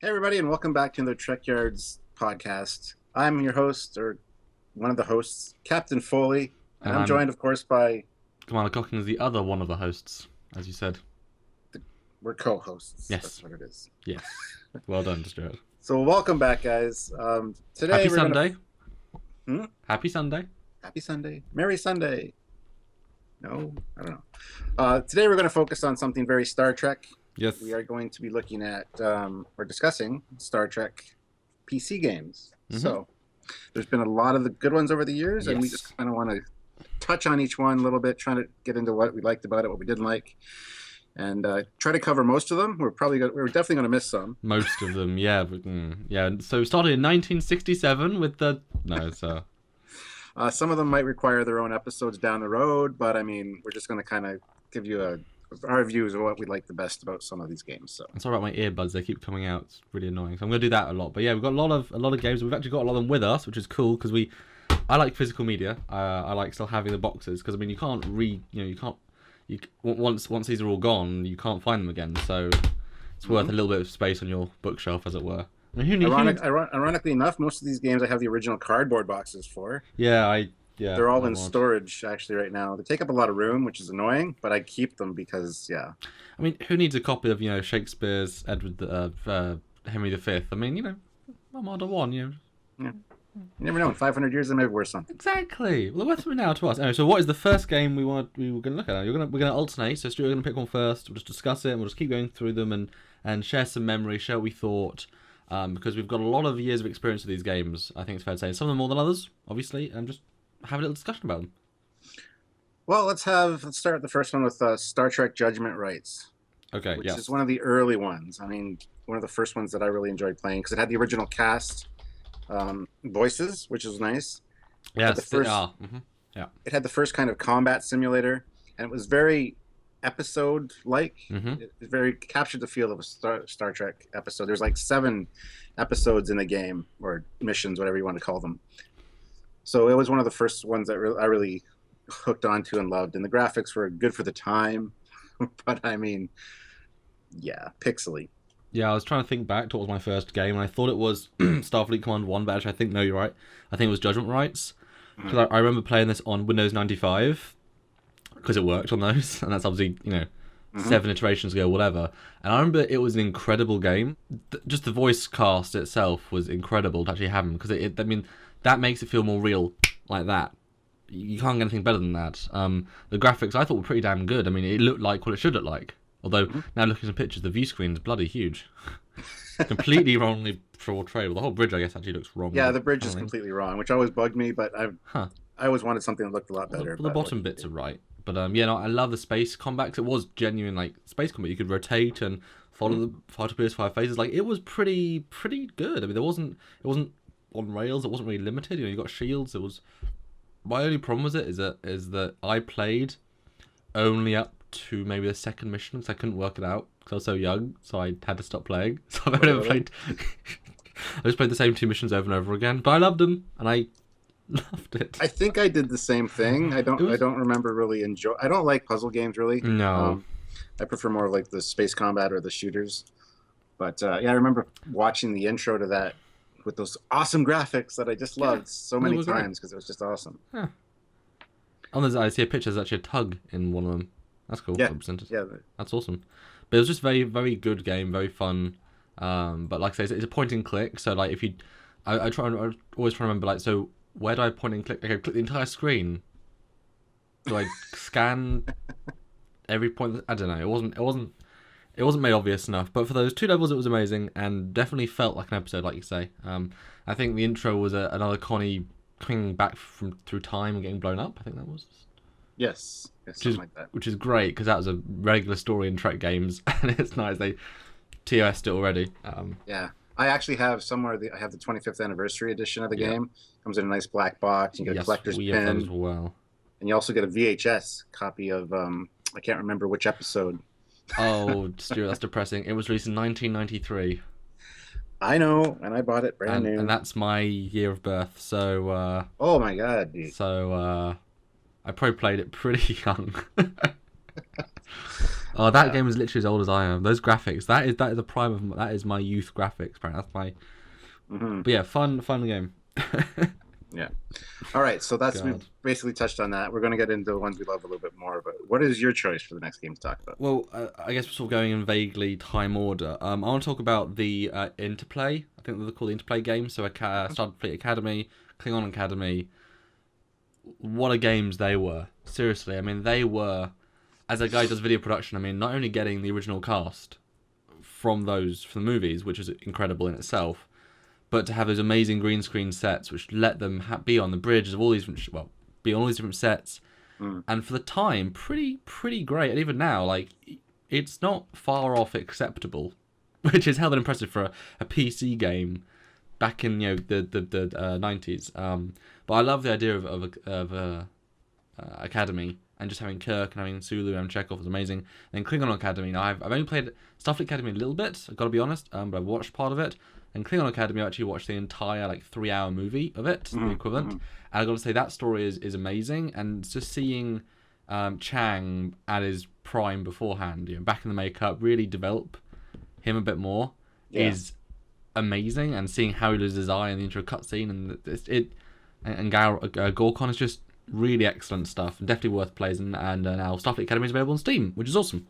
Hey, everybody, and welcome back to the Trekyards podcast. I'm your host, or one of the hosts, Captain Foley, and And I'm I'm joined, of course, by Commander Cocking is the other one of the hosts, as you said. we're co-hosts. Yes. That's what it is. Yes. Well done, Stuart. So, welcome back, guys. Today Happy we're gonna. Sunday. Hmm? Happy Sunday. Happy Sunday, Merry Sunday. No, I don't know. Today we're going to focus on something very Star Trek. Yes. We are going to be looking at or discussing Star Trek PC games. Mhm. So, there's been a lot of the good ones over the years, and we Yes. just kind of want to touch on each one a little bit, trying to get into what we liked about it, what we didn't like, and try to cover most of them. We're definitely going to miss some. Most of them, yeah. Yeah, so it started in 1967 with the... No, so... Some of them might require their own episodes down the road, but I mean, we're just going to kind of give you our views of what we like the best about some of these games. So I'm sorry about my earbuds, they keep coming out. It's really annoying. So I'm going to do that a lot. But yeah, we've got a lot of games. We've actually got a lot of them with us, which is cool, because I like physical media. I like still having the boxes, because I mean, you can't once these are all gone, you can't find them again. So it's worth a little bit of space on your bookshelf, as it were. I mean, Ironically enough, most of these games I have the original cardboard boxes for. Yeah, They're all in want. storage actually right now. They take up a lot of room, which is annoying, but I keep them because, yeah. I mean, who needs a copy of Shakespeare's Edward Henry V? I mean, Armada 1, Yeah. You never know. In 500 years, they may be worth something. Exactly. Well, what's it now to us? Anyway, so what is the first game we were going to look at? We're going to alternate. So Stuart, we're going to pick one first. We'll just discuss it, and we'll just keep going through them and share some memory, share what we thought. Because we've got a lot of years of experience with these games, I think it's fair to say. Some of them more than others, obviously, and just have a little discussion about them. Well, let's start the first one with Star Trek Judgement Rights. Okay, which yes. is one of the early ones. I mean, one of the first ones that I really enjoyed playing because it had the original cast voices, which was nice. Yes, It had the first kind of combat simulator, and it was very episode-like. It very captured the feel of a Star Trek episode. There's like 7 episodes in the game, or missions, whatever you want to call them. So it was one of the first ones that I really hooked onto and loved. And the graphics were good for the time, but I mean, yeah, pixely. Yeah, I was trying to think back to what was my first game, and I thought it was Starfleet Command 1, but actually I think, no, you're right. I think it was Judgement Rights. Because I remember playing this on Windows 95, because it worked on those, and that's obviously, 7 iterations ago, whatever. And I remember it was an incredible game. Just the voice cast itself was incredible to actually have them, because I mean, that makes it feel more real, like that. You can't get anything better than that. The graphics I thought were pretty damn good. I mean, it looked like what it should look like. Although, now looking at some pictures, the view screen is bloody huge. Completely wrongly portrayed. Well, the whole bridge, I guess, actually looks wrong. Yeah, the bridge is completely wrong, which always bugged me, but I always wanted something that looked a lot better. Well, the bottom bits are right. But I love the space combat, 'cause it was genuine, like, space combat. You could rotate and follow the fighter PS5 phases. Like, it was pretty good. I mean, it wasn't on rails. It wasn't really limited. You got shields. It was... My only problem with it is that I played only up to maybe the second mission, because I couldn't work it out because I was so young, so I had to stop playing. So I've never played. I just played the same 2 missions over and over again, but I loved them and I loved it. I think I did the same thing. I don't remember really enjoy. I don't like puzzle games really. No, I prefer more like the space combat or the shooters. But I remember watching the intro to that with those awesome graphics that I just loved so many times because it was just awesome. Yeah. I see a picture. There's actually a tug in one of them. That's cool. Yeah, that's awesome. But it was just very, very good game, very fun. But like I say, it's a point and click. So like, if you, I always try to remember, like, so where do I point and click? Okay, click the entire screen. Do I scan every point? I don't know. It wasn't made obvious enough. But for those 2 levels, it was amazing and definitely felt like an episode, like you say. I think the intro was another Connie coming back through time and getting blown up. I think that was. Yes, something like that. Which is great, because that was a regular story in Trek games, and it's nice they TOS'd it already. Yeah, I actually have somewhere. I have the 25th anniversary edition of the game. Comes in a nice black box. You get a collector's pin, as well, and you also get a VHS copy of I can't remember which episode. Oh, Stuart, that's depressing. It was released in 1993. I know, and I bought it brand new. And that's my year of birth. So. Oh my god, dude. So I probably played it pretty young. Oh, that game is literally as old as I am. Those graphics, that is the prime of that is my youth graphics. Apparently, that's my. Mm-hmm. But yeah, fun game. Yeah. All right, so we've God. basically touched on that. We're going to get into the ones we love a little bit more. But what is your choice for the next game to talk about? Well, I guess we're sort of going in vaguely time order. I want to talk about the Interplay. I think they're called the Interplay games. So Starfleet Academy, Klingon Academy. What a games they were. Seriously, I mean, they were. As a guy who does video production, I mean, not only getting the original cast from the movies, which is incredible in itself, but to have those amazing green screen sets, which let them be on the bridges of all these different, be on all these different sets, and for the time, pretty great. And even now, like, it's not far off acceptable, which is hell of impressive for a PC game back in the 90s. But I love the idea of Academy. And just having Kirk and having Sulu and Chekhov was amazing. And then Klingon Academy. Now I've only played Starfleet Academy a little bit. I've got to be honest, but I've watched part of it. And Klingon Academy, I actually watched the entire 3-hour movie of it, the equivalent. And I got to say that story is amazing. And just seeing Chang at his prime beforehand, back in the makeup, really develop him a bit more is amazing. And seeing how he loses his eye in the intro cutscene and Gorkon is just really excellent stuff, and definitely worth playing. And now Starfleet Academy is available on Steam, which is awesome.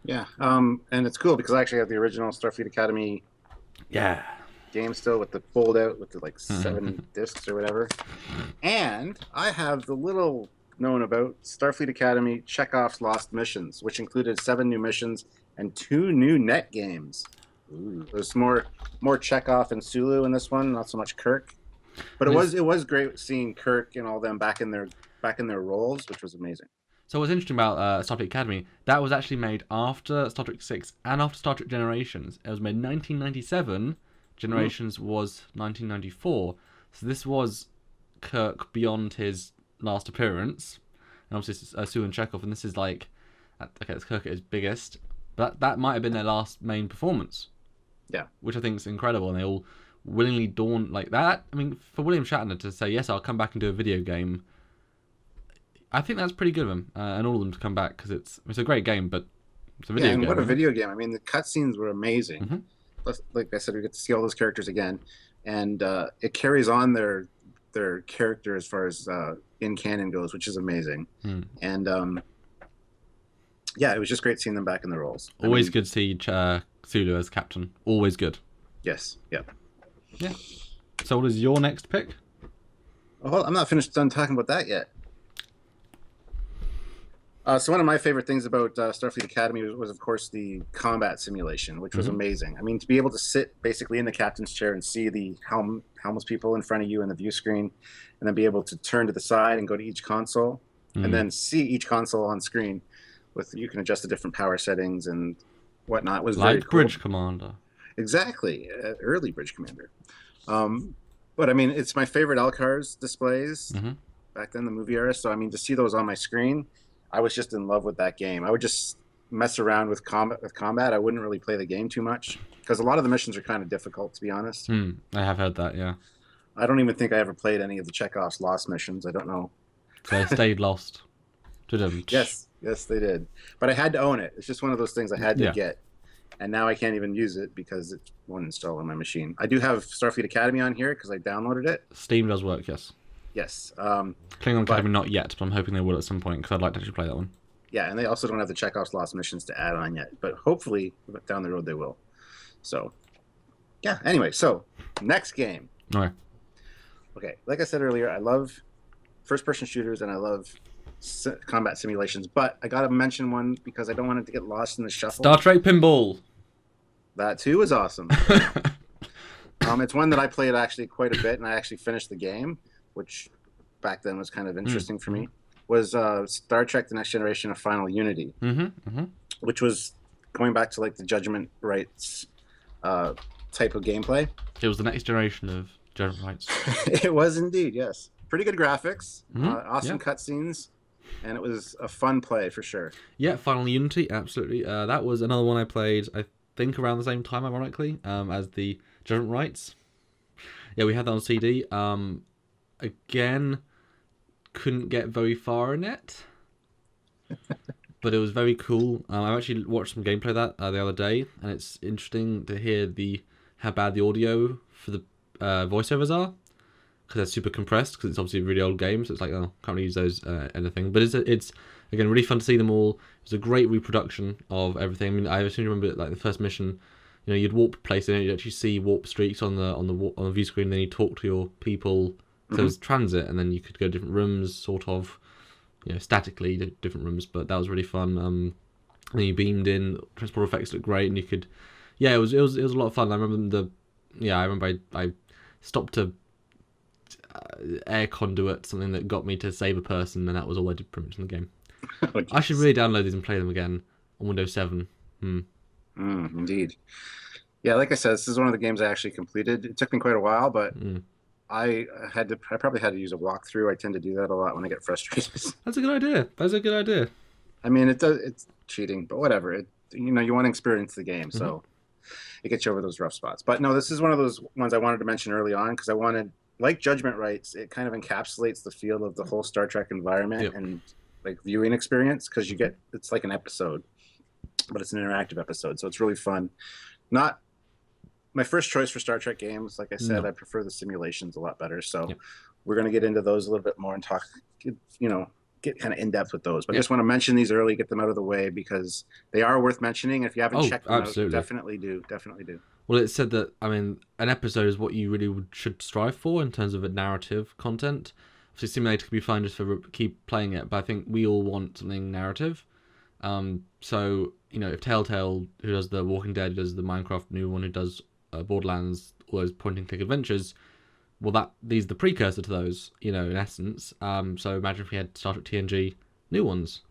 Yeah, and it's cool because I actually have the original Starfleet Academy game still with the fold out with the 7 discs or whatever. And I have the little known about Starfleet Academy Chekhov's Lost Missions, which included 7 new missions and 2 new net games. Ooh. There's more Chekhov and Sulu in this one, not so much Kirk. But it was great seeing Kirk and all them back in their roles, which was amazing. So what's interesting about Starfleet Academy, that was actually made after Star Trek 6 and after Star Trek Generations. It was made in 1997. Generations was 1994. So this was Kirk beyond his last appearance. And obviously Sulu and Chekhov, and this is it's Kirk at his biggest. But that might have been their last main performance. Yeah. Which I think is incredible, and they all willingly dawn like that. I mean, for William Shatner to say, yes, I'll come back and do a video game, I think that's pretty good of him, and all of them to come back, because it's a great game, but it's a video game. Yeah, and what a video game. I mean, the cutscenes were amazing. Plus, like I said, we get to see all those characters again, and it carries on their character as far as in canon goes, which is amazing. And yeah, it was just great seeing them back in the roles. Always good to see Sulu as captain. Always good. Yes, yeah. Yeah. So what is your next pick? Oh, I'm not done talking about that yet. So one of my favorite things about Starfleet Academy was, of course, the combat simulation, which was amazing. I mean, to be able to sit basically in the captain's chair and see the helmless people in front of you in the view screen, and then be able to turn to the side and go to each console, and then see each console on screen. You can adjust the different power settings and whatnot. Was very cool. Bridge Commander. Exactly, early Bridge Commander. But I mean, it's my favorite LCARS displays back then, the movie era. So I mean, to see those on my screen, I was just in love with that game. I would just mess around with combat. I wouldn't really play the game too much because a lot of the missions are kind of difficult, to be honest. I have heard that, yeah. I don't even think I ever played any of the Chekhov's Lost missions. I don't know. So they stayed lost. Yes, they did. But I had to own it. It's just one of those things I had to get. And now I can't even use it because it won't install on my machine. I do have Starfleet Academy on here because I downloaded it. Steam does work, yes. Yes. Klingon Academy not yet, but I'm hoping they will at some point because I'd like to actually play that one. Yeah, and they also don't have the Chekhov's Lost missions to add on yet, but hopefully down the road they will. So, yeah. Anyway, so next game. Okay. Okay, like I said earlier, I love first-person shooters and I love combat simulations, but I gotta mention one because I don't want it to get lost in the shuffle. Star Trek Pinball. That too is awesome. It's one that I played actually quite a bit, and I actually finished the game, which back then was kind of interesting for me. Was Star Trek: The Next Generation of Final Unity, which was going back to like the Judgement Rights type of gameplay. It was the next generation of Judgement Rights. It was indeed, yes. Pretty good graphics, awesome cutscenes, and it was a fun play for sure. Yeah, Final Unity, absolutely. That was another one I played, I think, around the same time, ironically, as the Judgement Rights. Yeah, we had that on CD. Again, couldn't get very far in it. But but it was very cool. I actually watched some gameplay of that the other day, and it's interesting to hear how bad the audio for the voiceovers are, because they're super compressed, because it's obviously a really old game, so it's like, oh, can't really use those anything. But it's again really fun to see them all. It was a great reproduction of everything. I mean, I seem to remember like the first mission, you'd warp places and you'd actually see warp streaks on the view screen. Then you talk to your people. So there was transit, and then you could go to different rooms, sort of, statically different rooms. But that was really fun. And then you beamed in. Transport effects looked great, and you could, it was a lot of fun. I remember I stopped to air conduit something that got me to save a person, and that was all I did pretty much in the game. Oh, I should really download these and play them again on Windows 7. Indeed. Yeah, like I said, this is one of the games I actually completed. It took me quite a while, but I probably had to use a walkthrough. I tend to do that a lot when I get frustrated. That's a good idea. I mean, it's cheating, but whatever. You want to experience the game, so it gets you over those rough spots. But no, this is one of those ones I wanted to mention early on, because I wanted, like Judgement Rights, it kind of encapsulates the feel of the whole Star Trek environment and like viewing experience, because it's like an episode, but it's an interactive episode, so it's really fun. Not my first choice for Star Trek games. Like I said, I prefer the simulations a lot better. So we're going to get into those a little bit more and talk, get kind of in depth with those. But I just want to mention these early, get them out of the way, because they are worth mentioning. If you haven't checked them out, definitely do. Well, it said that, I mean, an episode is what you really should strive for in terms of a narrative content. Obviously, simulator can be fine just for keep playing it, but I think we all want something narrative. So, if Telltale, who does the Walking Dead, who does the Minecraft new one, who does Borderlands, all those point-and-click adventures, well, these are the precursor to those, in essence. So imagine if we had Star Trek TNG new ones.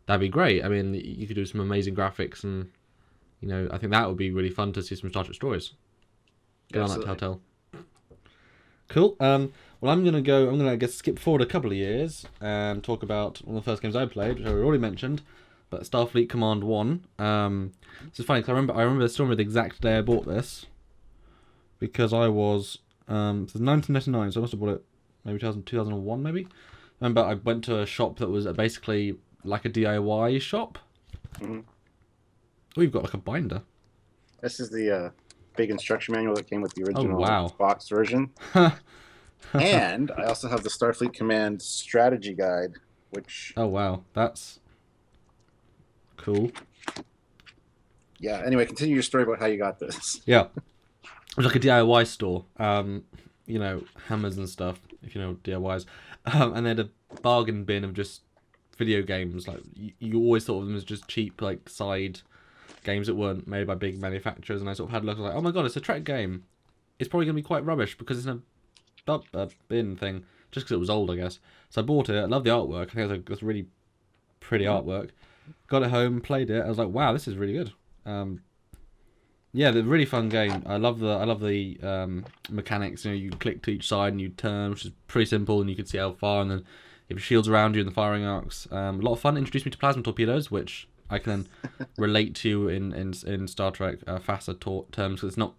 That'd be great. I mean, you could do some amazing graphics, and, I think that would be really fun to see some Star Trek stories. Get on that, Telltale. Cool. Well, I'm going to skip forward a couple of years and talk about one of the first games I played, which I already mentioned, but Starfleet Command 1. This is funny, because I remember the exact day I bought this, because I was... so it was 1999, so I must have bought it maybe 2001, maybe. I remember I went to a shop that was basically like a DIY shop. Oh, you've got like a binder. This is the big instruction manual that came with the original box version. And I also have the Starfleet Command strategy guide, which... Oh, wow. That's cool. Yeah, anyway, continue your story about how you got this. Yeah. It was like a DIY store. Hammers and stuff, if you know DIYs. And they had a bargain bin of just video games. Like, you always thought of them as just cheap, like, side games that weren't made by big manufacturers. And I sort of had a look, I was like, oh my god, it's a Trek game. It's probably going to be quite rubbish, because it's in a bin thing, just because it was old, I guess. So I bought it. I love the artwork. I think it was a really pretty artwork. Got it home, played it. I was like, wow, this is really good. Yeah, the really fun game. I love the mechanics. You click to each side and you turn, which is pretty simple, and you can see how far. And then you have shields around you in the firing arcs. A lot of fun. Introduced me to plasma torpedoes, which I can then relate to in Star Trek FASA terms, because it's not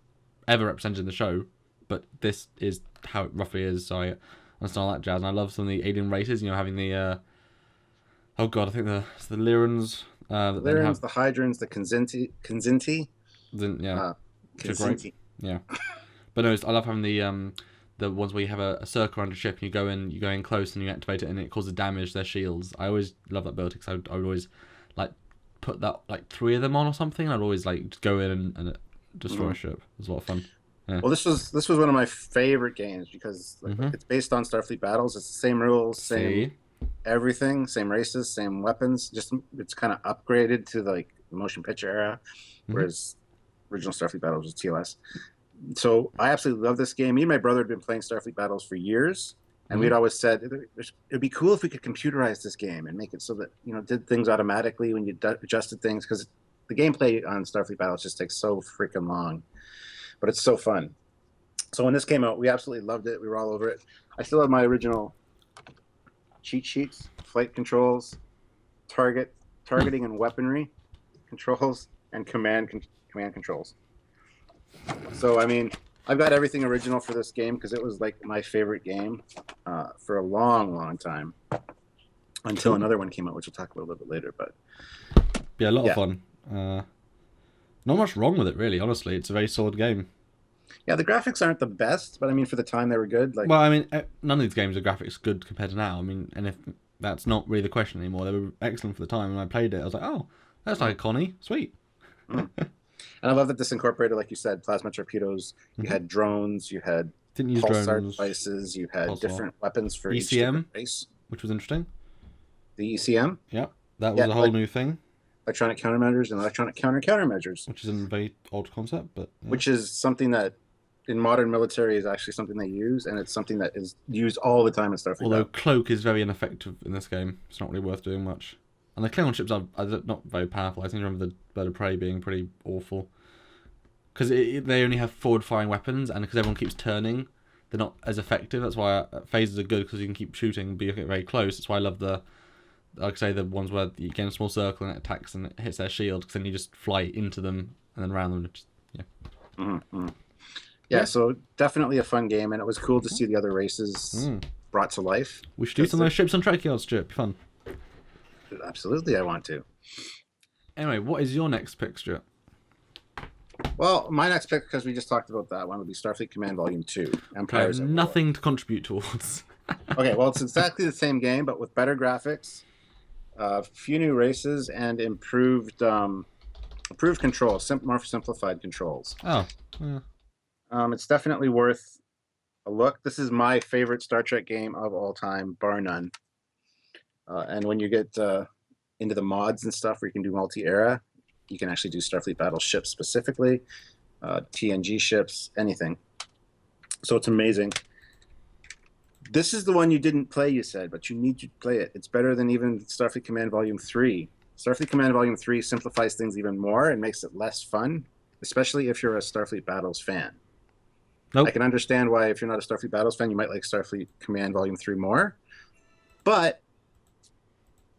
ever represented in the show, but this is how it roughly is. So I understand all that jazz, and I love some of the alien races. Having the I think the Lyrans. The Lyrans, the Hydrons, the Kzinti. Great. Yeah. But no, I love having the ones where you have a circle around a ship, and you go in close and you activate it, and it causes damage to their shields. I always love that ability, because I would always like put that like 3 of them on or something. I'd always like just go in and destroy a ship. It was a lot of fun. Yeah. Well, this was one of my favorite games, because it's based on Starfleet battles. It's the same rules, same everything, same races, same weapons. Just it's kind of upgraded to like the motion picture era, whereas original Starfleet battles was TOS. So I absolutely love this game. Me and my brother had been playing Starfleet battles for years, and we'd always said it'd be cool if we could computerize this game and make it so that did things automatically when you adjusted things, because the gameplay on Starfleet battles just takes so freaking long, but it's so fun. So when this came out, we absolutely loved it. We were all over it. I still have my original cheat sheets, flight controls, targeting and weaponry controls, and command controls. So I mean, I've got everything original for this game, because it was like my favorite game for a long time, until another one came out, which we'll talk about a little bit later. But Yeah, a lot of fun. Not much wrong with it, really. Honestly, it's a very solid game. Yeah, the graphics aren't the best, but I mean, for the time they were good. Like, well, I mean, none of these games are graphics good compared to now. I mean, and if that's not really the question anymore, they were excellent for the time. When I played it, I was like, oh, that's like a Connie, sweet. And I love that this incorporated, like you said, plasma torpedoes. You had drones. You had didn't use pulsar drones. devices. You had different weapons for ECM, each different race, which was interesting. The ECM. Yeah, that was a whole new thing. Electronic countermeasures and electronic countermeasures, which is a very odd concept, but which is something that in modern military is actually something they use, and it's something that is used all the time in Starfleet. Although cloak is very ineffective in this game, it's not really worth doing much. And the Klingon ships are not very powerful. I seem to remember the Bird of Prey being pretty awful because they only have forward-firing weapons, and because everyone keeps turning, they're not as effective. That's why phasers are good, because you can keep shooting, but you get very close. That's why I love the, like I say, the ones where you get in a small circle and it attacks and it hits their shield, because then you just fly into them and then around them. Just, yeah, so definitely a fun game, and it was cool to see the other races brought to life. We should do some of those ships on Trekyards, Stuart. Be fun. Absolutely, I want to. Anyway, what is your next pick, Stuart? Well, my next pick, because we just talked about that one, would be Starfleet Command Volume 2. Empires. I have nothing to contribute towards. Okay, well, it's exactly the same game, but with better graphics, a few new races, and improved controls, more simplified controls. Oh, yeah. It's definitely worth a look. This is my favorite Star Trek game of all time, bar none. And when you get into the mods and stuff where you can do multi-era, you can actually do Starfleet battleships specifically, TNG ships, anything. So it's amazing. This is the one you didn't play, you said, but you need to play it. It's better than even Starfleet Command Volume 3. Starfleet Command Volume 3 simplifies things even more and makes it less fun, especially if you're a Starfleet Battles fan. Nope. I can understand why, if you're not a Starfleet Battles fan, you might like Starfleet Command Volume 3 more. But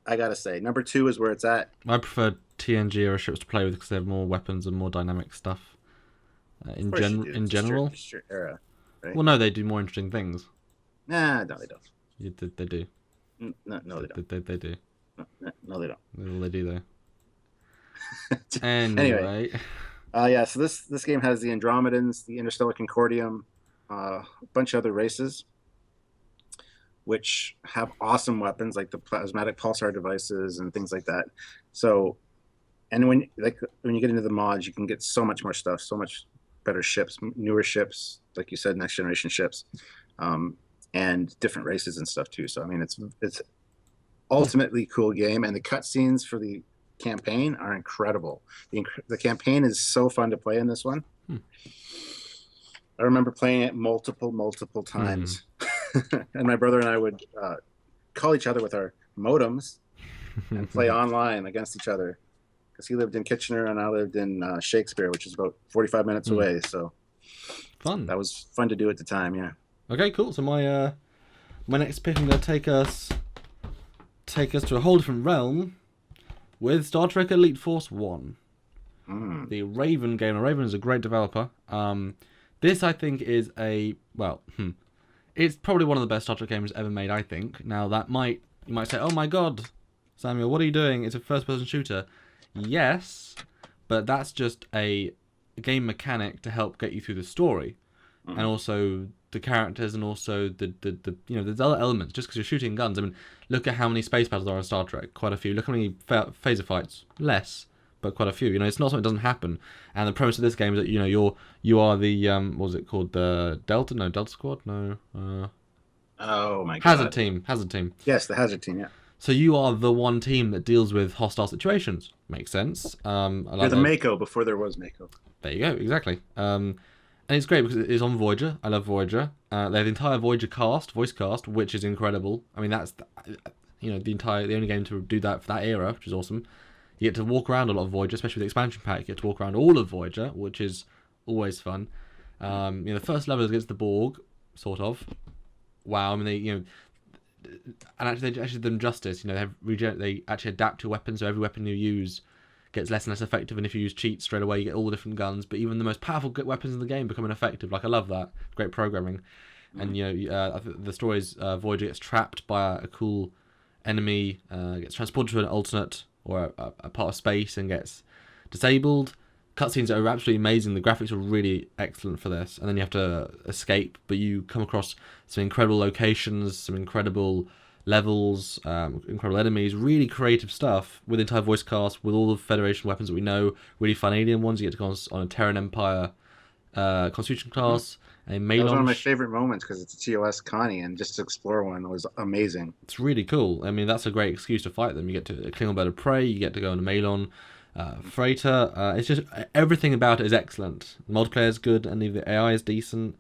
I gotta say, number 2 is where it's at. I prefer TNG era ships to play with because they have more weapons and more dynamic stuff. In general, just your era, right? Well, no, they do more interesting things. Nah, no, they don't. They do. No, they don't. They do. No, they don't. Well, they do though. Anyway. Yeah. So this game has the Andromedans, the Interstellar Concordium, a bunch of other races, which have awesome weapons like the plasmatic pulsar devices and things like that. So, and when you get into the mods, you can get so much more stuff, so much better ships, newer ships, like you said, next generation ships, and different races and stuff too. So I mean, it's ultimately cool game, and the cutscenes for the campaign are incredible. The campaign is so fun to play in this one. I remember playing it multiple times. And my brother and I would call each other with our modems and play online against each other, because he lived in Kitchener and I lived in Shakespeare, which is about 45 minutes away. So fun. That was fun to do at the time. Yeah. Okay, cool. So my next pick, I'm going to take us to a whole different realm with Star Trek Elite Force 1. The Raven game. Raven is a great developer. This, I think, is it's probably one of the best Star Trek games ever made, I think. Now, you might say, oh my god, Samuel, what are you doing? It's a first-person shooter. Yes, but that's just a game mechanic to help get you through the story. And also the characters, and also the there's other elements. Just because you're shooting guns, I mean, look at how many space battles there are in Star Trek. Quite a few. Look how many phaser fights. Less, but quite a few. It's not something that doesn't happen. And the premise of this game is that you are the what was it called, the Delta Squad? No. Oh my god. Hazard team. Yes, the Hazard team. Yeah. So you are the one team that deals with hostile situations. Makes sense. You're the Mako before there was Mako. There you go. Exactly. And it's great because it's on Voyager. I love Voyager. They have the entire Voyager voice cast, which is incredible. I mean, that's the only game to do that for that era, which is awesome. You get to walk around a lot of Voyager, especially with the expansion pack. You get to walk around all of Voyager, which is always fun. The first level is against the Borg, sort of. Wow. I mean, and actually they actually did them justice. They actually adapt your weapons, so every weapon you use gets less and less effective, and if you use cheats straight away, you get all the different guns. But even the most powerful weapons in the game become ineffective. Like, I love that. Great programming. And I think the story is Voyager gets trapped by a cool enemy, gets transported to an alternate or a part of space and gets disabled. Cutscenes are absolutely amazing. The graphics are really excellent for this, and then you have to escape, but you come across some incredible locations, some incredible levels, incredible enemies, really creative stuff with the entire voice cast, with all the Federation weapons that we know, really fun alien ones. You get to go on a Terran Empire Constitution class, a Malon. That was one of my favorite moments because it's a TOS Connie, and just to explore one was amazing. It's really cool. I mean, that's a great excuse to fight them. You get to Klingon Bird of Prey, you get to go on a Malon freighter. It's just everything about it is excellent. The multiplayer is good, and the AI is decent.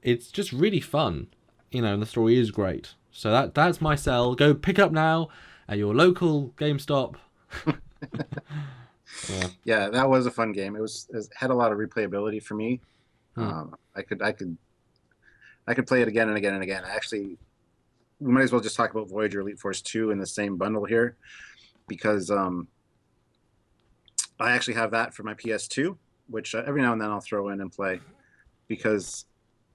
It's just really fun, and the story is great. So that's my sell. Go pick up now at your local GameStop. Yeah, that was a fun game. It had a lot of replayability for me. I could play it again and again and again. Actually, we might as well just talk about Voyager Elite Force 2 in the same bundle here, because I actually have that for my PS2, which every now and then I'll throw in and play, because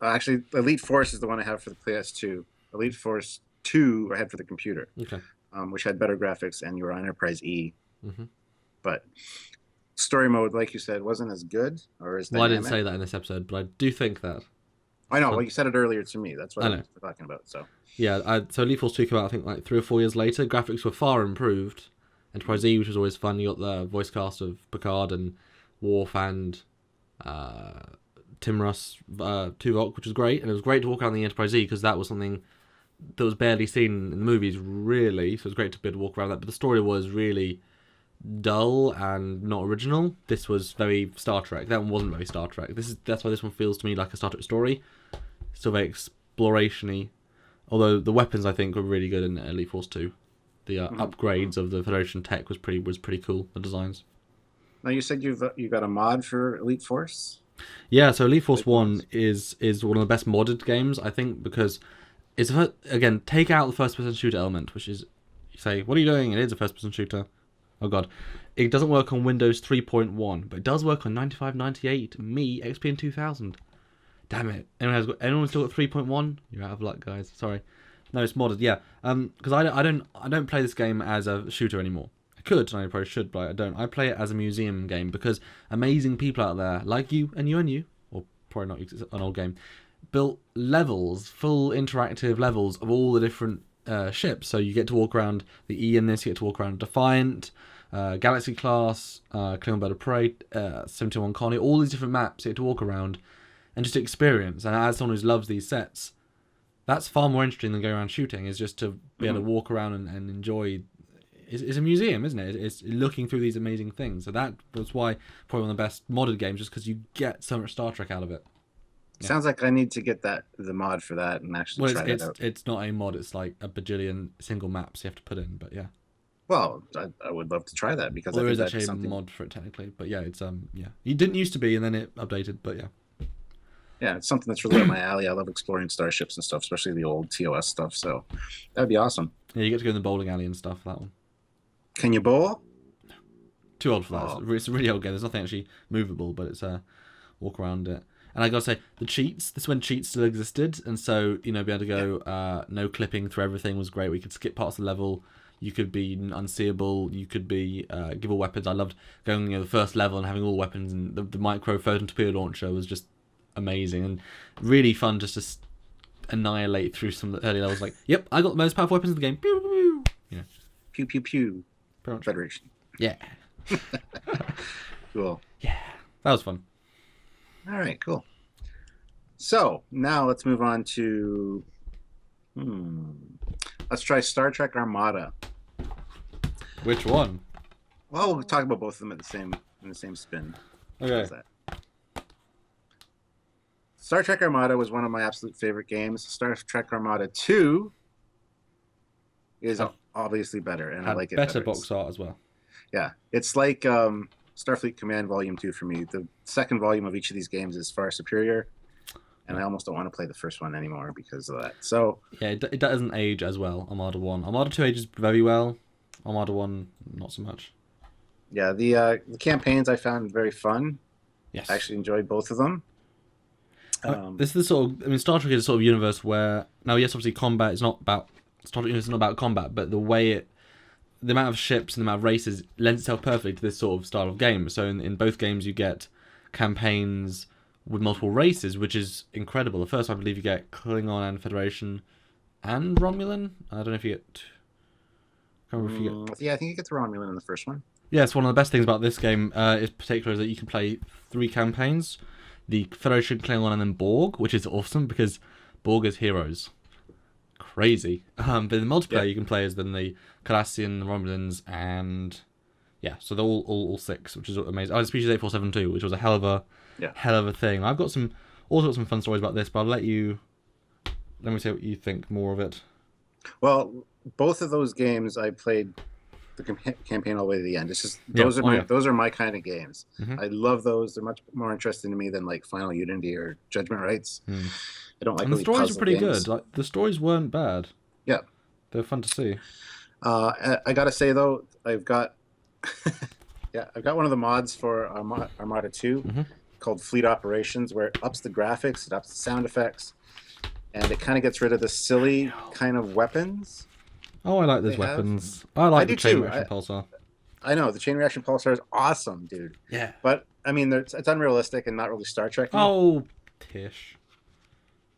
actually Elite Force is the one I have for the PS2. Elite Force 2 I had for the computer, which had better graphics, and you were on Enterprise E. But story mode, like you said, wasn't as good or as dynamic. I didn't say that in this episode, but I do think that. I know. Well, you said it earlier to me. That's what I was talking about. So yeah, so Elite Force 2 came out, I think, like 3 or 4 years later. Graphics were far improved. Enterprise E, which was always fun. You got the voice cast of Picard and Worf and Timruss Tuvok, which was great. And it was great to walk around the Enterprise E because that was something that was barely seen in the movies, really. So it was great to be able to walk around that. But the story was really dull and not original. This was very Star Trek. That one wasn't very Star Trek. That's why this one feels to me like a Star Trek story. Still very exploration-y. Although the weapons, I think, were really good in Elite Force 2. The upgrades of the Federation tech was pretty cool. The designs. Now you said you got a mod for Elite Force. Yeah, so Elite Force 1 is one of the best modded games, I think, because it's again, take out the first-person shooter element, which is, you say, what are you doing? It is a first-person shooter. Oh god. It doesn't work on Windows 3.1, but it does work on 95, 98, me, XP, and 2000. Damn it. Anyone still got 3.1? You're out of luck, guys. Sorry. No, it's modded, yeah. Because I don't play this game as a shooter anymore. I could, and I probably should, but I don't. I play it as a museum game because amazing people out there, like you, or probably not, it's an old game, built levels, full interactive levels of all the different ships. So you get to walk around the E in this, you get to walk around Defiant, Galaxy Class, Klingon Bird of Prey, 71 Colony, all these different maps you get to walk around and just experience. And as someone who loves these sets, that's far more interesting than going around shooting, is just to be able to walk around and enjoy. It's a museum, isn't it? It's looking through these amazing things. So that's why probably one of the best modded games, just because you get so much Star Trek out of it. Yeah. Sounds like I need to get the mod for that and actually try it out. It's not a mod, it's like a bajillion single maps you have to put in, but yeah. Well, I would love to try that because there is actually a mod for it technically, but yeah, it's yeah. It didn't used to be, and then it updated, but yeah. Yeah, it's something that's really up my alley. I love exploring starships and stuff, especially the old TOS stuff. So that'd be awesome. Yeah, you get to go in the bowling alley and stuff for that one. Can you bowl? No. Too old for that. Oh. It's a really old game. There's nothing actually movable, but it's walk around it. And I gotta say, the cheats, this is when cheats still existed, and so, be able to go no clipping through everything was great. We could skip parts of the level, you could be unseeable, you could be give all weapons. I loved going the first level and having all weapons, and the micro photon torpedo launcher was just amazing, and really fun just to annihilate through some of the early levels, like, yep, I got the most powerful weapons in the game, pew, pew, pew. Pew, pew, pew. Federation. Yeah. Cool. Yeah, that was fun. All right, cool. So now let's move on to let's try Star Trek Armada. Which one? Well, we'll talk about both of them in the same spin. Okay. Star Trek Armada was one of my absolute favorite games. Star Trek Armada 2 is obviously better, and I like it better. Box art as well. Yeah, it's like Starfleet Command Volume 2 for me. The second volume of each of these games is far superior, and I almost don't want to play the first one anymore because of that. So yeah, it doesn't age as well. Armada 1. Armada 2 ages very well. Armada 1, not so much. Yeah, the campaigns I found very fun. Yes. I actually enjoyed both of them. This is the sort of, Star Trek is a sort of universe where, now yes, obviously combat is not about, Star Trek is not about combat, but the way it the amount of ships and the amount of races lends itself perfectly to this sort of style of game. So in both games you get campaigns with multiple races, which is incredible. The first, I believe, you get Klingon and Federation and Romulan. I don't know if you get... I can't remember if you get... Yeah, I think you get the Romulan in the first one. Yeah, it's one of the best things about this game is particular is that you can play 3 campaigns. The Federation, Klingon, and then Borg, which is awesome because Borg is heroes. Crazy. But in the multiplayer, you can play as then the Cardassian, the Romulans, and yeah, so they're all 6, which is amazing. Oh, and Species 8472, which was a hell of a thing. I've got some fun stories about this, but let me say what you think more of it. Well, both of those games I played the campaign all the way to the end. It's just those are my kind of games. Mm-hmm. I love those. They're much more interesting to me than like Final Unity or Judgment Rights. I don't like. And the stories were pretty good. Like the stories weren't bad. Yeah, they're fun to see. I gotta say though, I've got one of the mods for Armada 2 called Fleet Operations, where it ups the graphics, it ups the sound effects, and it kind of gets rid of the silly kind of weapons. Oh, I like those weapons. I like the chain reaction pulsar. I know the chain reaction pulsar is awesome, dude. Yeah, but I mean, it's unrealistic and not really Star Trek. Oh, Tish.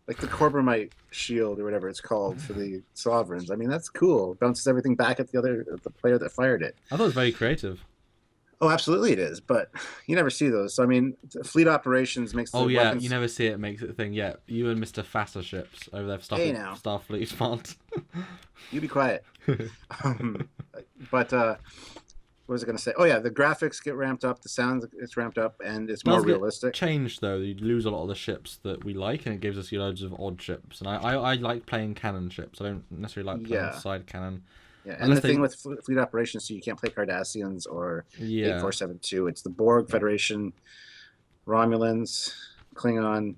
Like the Corbomite shield or whatever it's called for the Sovereigns. I mean, that's cool. It bounces everything back at the player that fired it. I thought it was very creative. Oh, absolutely it is, but you never see those. So I mean, Fleet Operations makes. Weapons... you never see it. Makes it a thing. Yeah, you and Mr. Fasser ships over there for Starfleet Command. You be quiet. But what was I going to say? Oh yeah, the graphics get ramped up, the sound gets ramped up, and it's more realistic. Changed though, you lose a lot of the ships that we like, and it gives us loads of odd ships. And I like playing cannon ships. I don't necessarily like playing side cannon. Yeah, and the thing with Fleet Operations, so you can't play Cardassians or 8472. It's the Borg, Federation, Romulans, Klingon,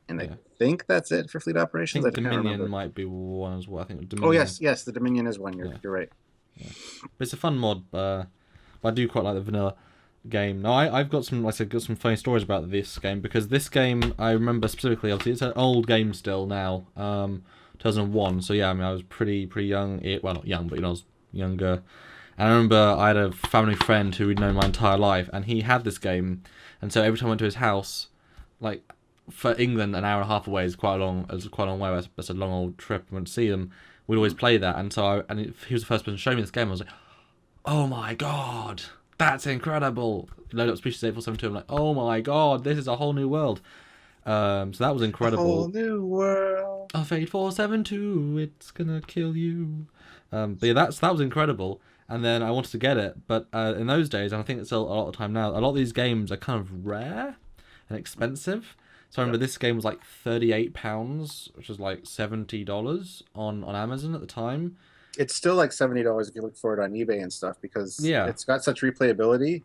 and I think that's it for Fleet Operations. I think Dominion might be one as well. I think Dominion. Oh yes, the Dominion is one. You're right. Yeah. But it's a fun mod, but I do quite like the vanilla game. Now, I've got some funny stories about this game, because this game, I remember specifically, obviously, it's an old game still now, 2001, so yeah, I mean, I was pretty young, well, not young, but I was younger, and I remember I had a family friend who we'd known my entire life, and he had this game, and so every time I went to his house, like, for England, an hour and a half away is quite a long way, that's a long old trip, I went to see them, we'd always play that, and so he was the first person to show me this game. I was like, "Oh my god, that's incredible!" Load up Species 8472. I'm like, "Oh my god, this is a whole new world." So that was incredible. A whole new world of 8472. It's gonna kill you. But yeah, that was incredible. And then I wanted to get it, but in those days, and I think it's still a lot of time now, a lot of these games are kind of rare and expensive. So I remember this game was like £38, which was like $70 on Amazon at the time. It's still like $70 if you look for it on eBay and stuff, because it's got such replayability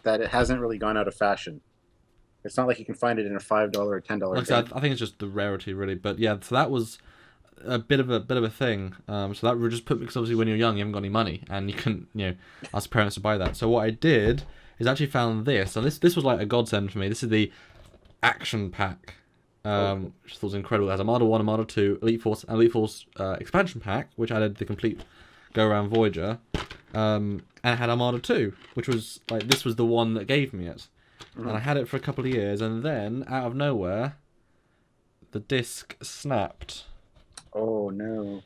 that it hasn't really gone out of fashion. It's not like you can find it in a $5 or $10 like I think it's just the rarity, really. But yeah, so that was a bit of a thing. So that would just put, because obviously when you're young, you haven't got any money, and you can ask parents to buy that. So what I did is actually found this, and this was like a godsend for me. This is the action pack, which I thought was incredible. It has Armada 1, Armada 2, Elite Force expansion pack, which added the complete go-around Voyager, and it had Armada 2, which was like, this was the one that gave me it. And I had it for a couple of years, and then, out of nowhere, the disc snapped. Oh no.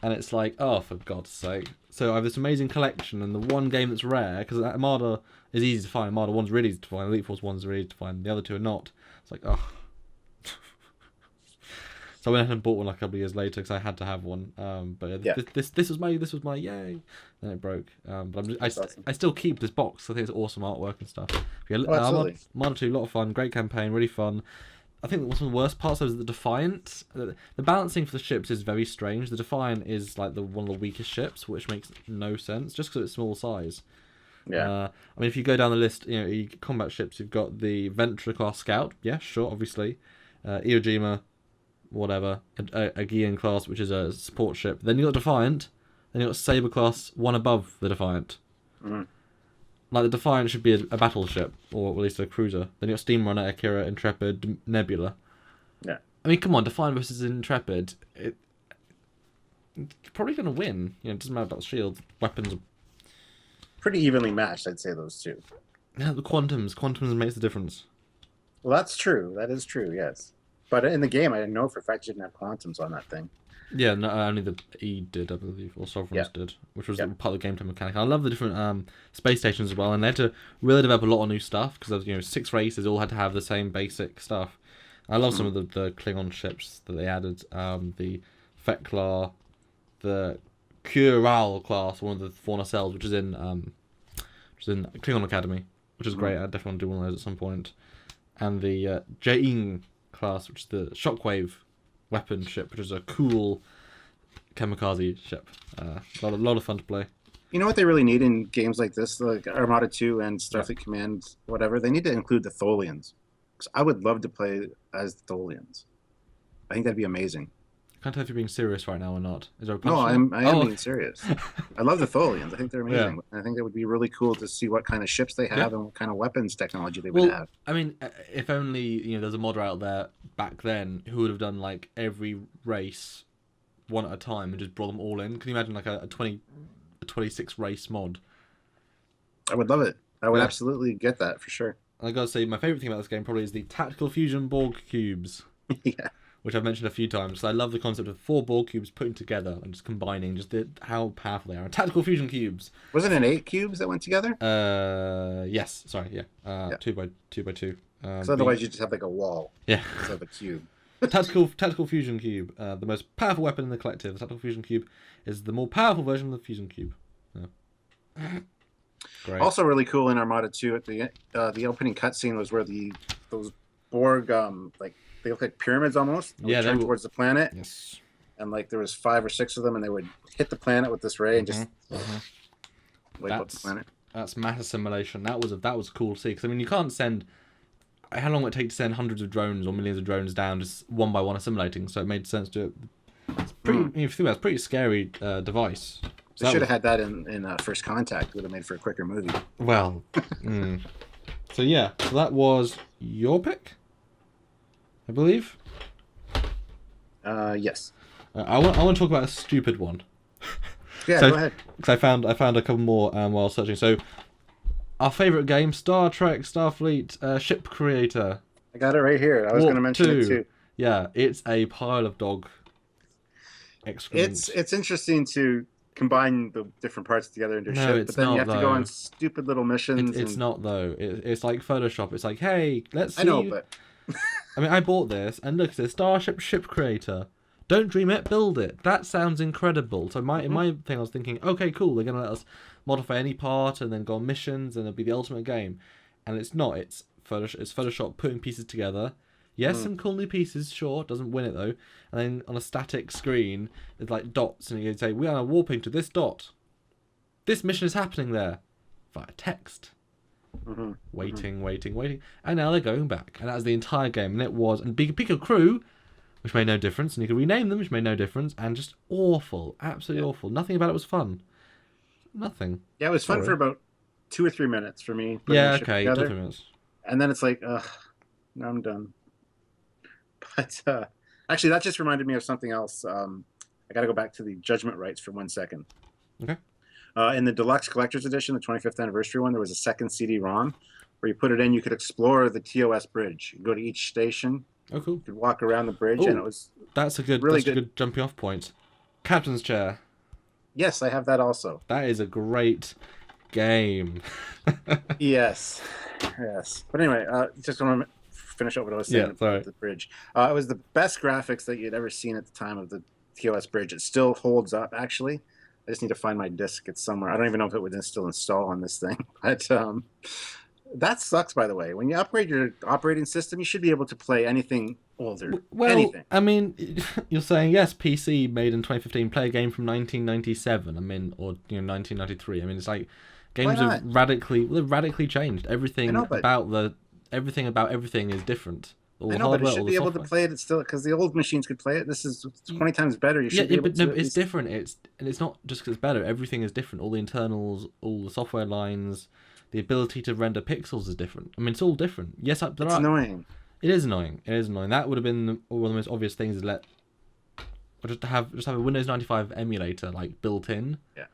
And it's like, oh, for God's sake. So I have this amazing collection, and the one game that's rare, because Armada is easy to find, Armada 1's really easy to find, Elite Force 1's really easy to find, the other two are not. It's like, oh. So I went ahead and bought one like a couple of years later, because I had to have one. But this was my yay. Then it broke. But I still keep this box. I think it's awesome artwork and stuff. Absolutely. Armada 2, a lot of fun, great campaign, really fun. I think one of the worst parts was the Defiant. The balancing for the ships is very strange. The Defiant is like one of the weakest ships, which makes no sense, just because it's small size. Yeah. I mean, if you go down the list, you combat ships, you've got the Ventura class Scout. Yeah, sure, obviously. Iwo Jima, whatever. A Aegean class, which is a support ship. Then you got Defiant. Then you got Saber class, one above the Defiant. Mm-hmm. Like, the Defiant should be a battleship, or at least a cruiser. Then you got Steamrunner, Akira, Intrepid, Nebula. Yeah. I mean, come on, Defiant versus Intrepid. probably going to win. You know, it doesn't matter about the shields, weapons. Pretty evenly matched, I'd say, those two. Yeah, the quantums makes the difference. Well, that's true. That is true. Yes, but in the game, I didn't know for a fact you didn't have quantums on that thing. Yeah, no, only the E did, I believe, or Sovereigns did, which was part of the game time mechanic. I love the different space stations as well, and they had to really develop a lot of new stuff because 6 races all had to have the same basic stuff. I love some of the Klingon ships that they added. The Feklar, the Kural class, one of the 4 nacelles, which is in Klingon Academy, which is great. I definitely want to do one of those at some point. And the Jain class, which is the Shockwave weapon ship, which is a cool kamikaze ship. A lot of fun to play. You know what they really need in games like this, like Armada 2 and Starfleet Command, whatever? They need to include the Tholians. Because I would love to play as the Tholians. I think that'd be amazing. I can't tell if you're being serious right now or not. Is there a No, I am being serious. I love the Tholians. I think they're amazing. Yeah. I think it would be really cool to see what kind of ships they have and what kind of weapons technology they would have. I mean, if only there's a modder out there back then who would have done like every race one at a time and just brought them all in. Can you imagine like a 26 race mod? I would love it. I would absolutely get that for sure. I gotta say, my favourite thing about this game probably is the tactical fusion Borg cubes. Yeah. Which I've mentioned a few times. So I love the concept of 4 Borg cubes putting together and just combining, how powerful they are. And tactical fusion cubes. Wasn't it 8 cubes that went together? Yes. Sorry, yeah. 2 by 2 by 2. Because otherwise you just have like a wall. Yeah. Instead of a cube. Tactical fusion cube, the most powerful weapon in the collective. The tactical fusion cube is the more powerful version of the fusion cube. Yeah. Great. Also really cool in Armada 2 at the opening cutscene was where those Borg they look like pyramids almost. They turn towards the planet. Yes. And like there was 5 or 6 of them, and they would hit the planet with this ray and just wipe up the planet. That's mass assimilation. That was cool to see. Because I mean, you can't send. How long would it take to send hundreds of drones or millions of drones down just one by one assimilating? So it made sense to do it. It's pretty. If you think about it, it's a pretty scary device. So they should have had that in First Contact. Would have made for a quicker movie. Well. So yeah, so that was your pick, I believe. Yes. I want to talk about a stupid one. Yeah, go ahead. Because I found a couple more while searching. So, our favorite game, Star Trek, Starfleet, Ship Creator. I got it right here. I was going to mention it too. Yeah, it's a pile of dog excrement. It's interesting to combine the different parts together into a ship, but then you have to go on stupid little missions. It's not though. It's like Photoshop. It's like, hey, let's see. I know, but I mean, I bought this and look, it's Starship Ship Creator. Don't dream it, build it. That sounds incredible. So in my thing, I was thinking, okay, cool. They're gonna let us modify any part and then go on missions, and it'll be the ultimate game. And it's not. It's Photoshop putting pieces together. Yes, some cool new pieces, sure. Doesn't win it though. And then on a static screen, there's like dots, and you can say, we are warping to this dot. This mission is happening there. Via text. Waiting. And now they're going back. And that was the entire game. And it was, and pick a crew, which made no difference. And you could rename them, which made no difference. And just awful. Absolutely awful. Nothing about it was fun. Nothing. Yeah, it was fun for about 2 or 3 minutes for me. Yeah, okay. 2 or 3 minutes. And then it's like, now I'm done. But actually, that just reminded me of something else. I got to go back to the Judgement Rights for 1 second. Okay. In the Deluxe Collector's Edition, the 25th anniversary one, there was a second CD-ROM where you put it in, you could explore the TOS bridge. You go to each station. Oh, cool. You could walk around the bridge, and it was that's a good jumping off point. Captain's Chair. Yes, I have that also. That is a great game. Yes. But anyway, just want to finish up what I was saying about the bridge. It was the best graphics that you'd ever seen at the time of the TOS bridge. It still holds up, actually. I just need to find my disc. It's somewhere. I don't even know if it would still install on this thing. But that sucks, by the way. When you upgrade your operating system, you should be able to play anything older. Well, anything. I mean, you're saying, yes, PC made in 2015, play a game from 1997, or 1993. I mean, it's like games have radically changed. Everything about everything is different. I know, but it should be able to play it still, because the old machines could play it. This is 20 times better. You should be able to. But it's different. It's not just because it's better. Everything is different. All the internals, all the software lines, the ability to render pixels is different. I mean, it's all different. Yes, it's annoying. It is annoying. That would have been one of the most obvious things. or just have a Windows 95 emulator like built in. Yeah.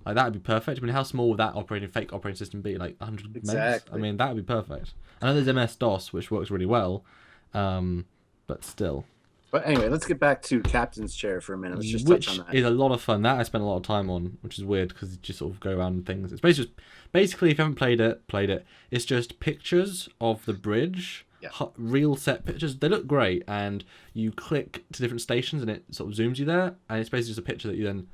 Like that would be perfect. I mean, how small would that fake operating system be? Like 100 megs? I mean, that would be perfect. I know there's MS-DOS, which works really well, but still. But anyway, let's get back to Captain's Chair for a minute. Let's just touch on that. Which is a lot of fun. That I spent a lot of time on, which is weird because you just sort of go around things. It's basically, if you haven't played it, it's just pictures of the bridge, real set pictures. They look great, and you click to different stations, and it sort of zooms you there, and it's basically just a picture that you then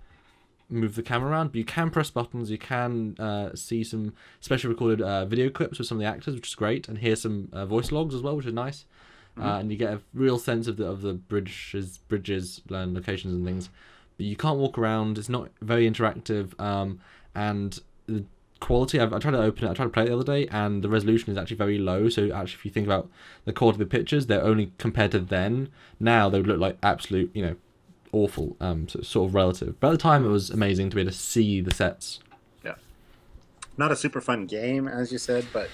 move the camera around. But you can press buttons. You can see some specially recorded video clips with some of the actors, which is great, and hear some voice logs as well, which is nice. And you get a real sense of the bridges, and locations and things. But you can't walk around. It's not very interactive. And the quality, I tried to open it. I tried to play it the other day, and the resolution is actually very low. So actually, if you think about the quality of the pictures, they're only compared to then. Now they would look like absolute, awful. So it's sort of relative. But at the time, it was amazing to be able to see the sets. Not a super fun game, as you said, but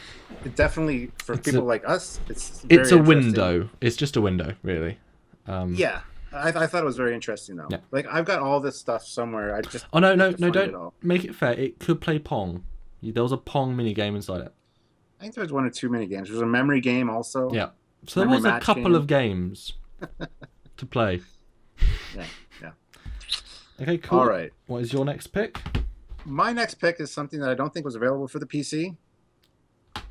it definitely, for people like us, it's a window. It's just a window, really. Yeah, I thought it was very interesting, though. Yeah. Like, I've got all this stuff somewhere. I just no, don't make it fair. It could play Pong. There was a Pong mini game inside it. I think there was one or two mini games. There was a memory game also. Yeah, so there was a couple of games to play. Yeah. Okay, cool. All right. What is your next pick? My next pick is something that I don't think was available for the PC.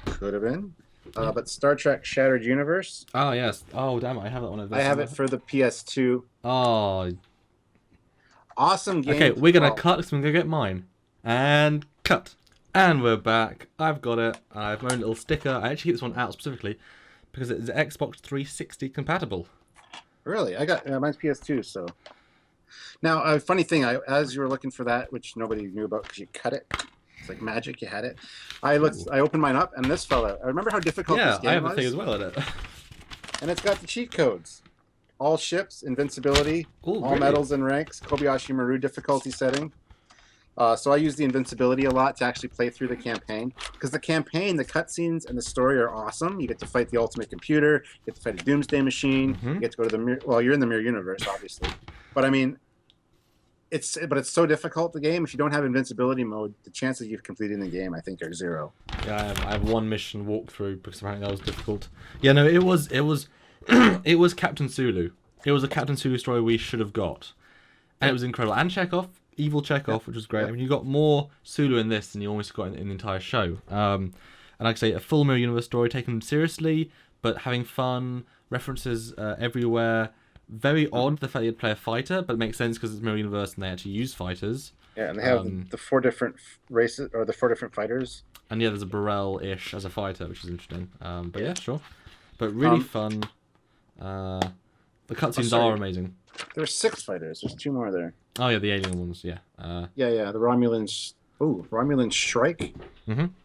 Could have been. But Star Trek Shattered Universe. Oh, yes. Oh, damn it. I have that one over there. I have it for the PS2. Oh. Awesome game. Okay, we're going to cut because I'm going to get mine. And cut. And we're back. I've got it. I have my own little sticker. I actually keep this one out specifically because it's Xbox 360 compatible. Really? I got mine's PS2, so... Now, a funny thing, as you were looking for that, which nobody knew about because you cut it, it's like magic, you had it. I opened mine up, and this fell out. I remember how difficult this game was. Yeah, I have a thing as well in it. And it's got the cheat codes. All ships, invincibility, all really? medals and ranks, Kobayashi Maru difficulty setting. So I use the invincibility a lot to actually play through the campaign. Because the campaign, the cutscenes, and the story are awesome. You get to fight the ultimate computer, you get to fight a doomsday machine, you get to go to the mirror... Well, you're in the mirror universe, obviously. But I mean... It's so difficult, the game. If you don't have invincibility mode, the chances of you completing the game, I think, are 0. Yeah, I have one mission walkthrough because apparently that was difficult. Yeah, no, it was it was Captain Sulu. It was a Captain Sulu story we should have got, and it was incredible. And Chekhov, evil Chekhov, which was great. I mean, you got more Sulu in this than you almost got in the entire show. And like I say, a full mirror universe story taken seriously, but having fun, references everywhere. Very odd the fact you'd play a fighter, but it makes sense because it's mirror universe and they actually use fighters. Yeah, and they have the 4 different races, or the 4 different fighters. And yeah, there's a Burrell-ish as a fighter, which is interesting. But yeah, sure. But really fun. The cutscenes are amazing. There's 6 fighters. There's 2 more there. Oh yeah, the alien ones. Yeah. Yeah. The Romulans. Romulan Strike.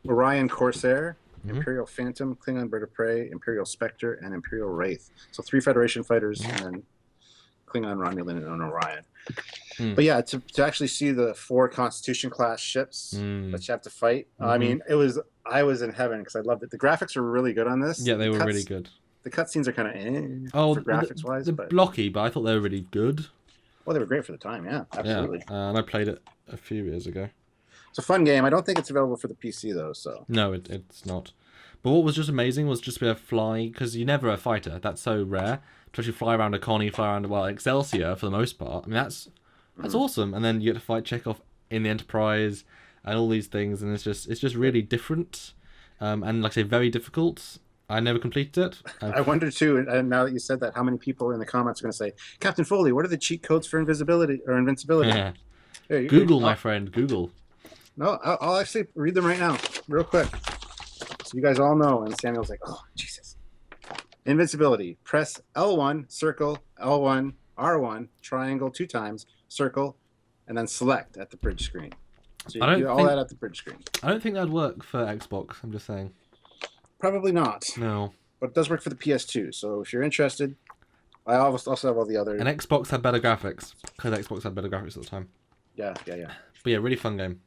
Orion Corsair. Imperial Phantom, Klingon Bird of Prey, Imperial Spectre, and Imperial Wraith. So 3 Federation fighters, and then Klingon, Romulan, and Orion. But yeah, to actually see the 4 Constitution class ships that you have to fight, I mean, I was in heaven because I loved it. The graphics were really good on this. Yeah, they were really good. The cutscenes are kind of for graphics wise. They're blocky, but I thought they were really good. Well, they were great for the time, yeah, absolutely. Yeah, and I played it a few years ago. It's a fun game. I don't think it's available for the PC, though, so... No, it's not. But what was just amazing was just to be able to fly, because you're never a fighter. That's so rare. To actually fly around a Connie, fly around, Excelsior, for the most part. I mean, that's awesome. And then you get to fight Chekhov in the Enterprise, and all these things, and it's just really different. And, like I say, very difficult. I never completed it. I wonder, too, and now that you said that, how many people in the comments are going to say, Captain Foley, what are the cheat codes for invisibility or invincibility? Yeah. Google, my friend, Google. No, I'll actually read them right now, real quick. So you guys all know. And Samuel's like, oh, Jesus. Invincibility. Press L1, circle, L1, R1, triangle 2 times, circle, and then select at the bridge screen. So you do all that at the bridge screen. I don't think that'd work for Xbox, I'm just saying. Probably not. No. But it does work for the PS2. So if you're interested, I also have all the other... And Xbox had better graphics, because Xbox had better graphics at the time. Yeah. But yeah, really fun game.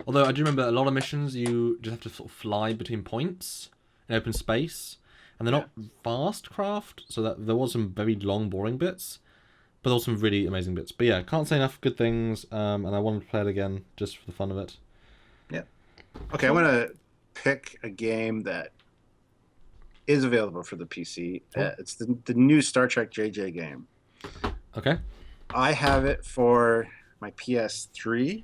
Although I do remember a lot of missions you just have to sort of fly between points in open space, and they're not fast craft, so that there was some very long, boring bits. But also some really amazing bits. But yeah, can't say enough good things, and I wanted to play it again just for the fun of it. Yeah. Okay, I want to pick a game that is available for the PC. It's the new Star Trek JJ game. Okay. I have it for my PS3.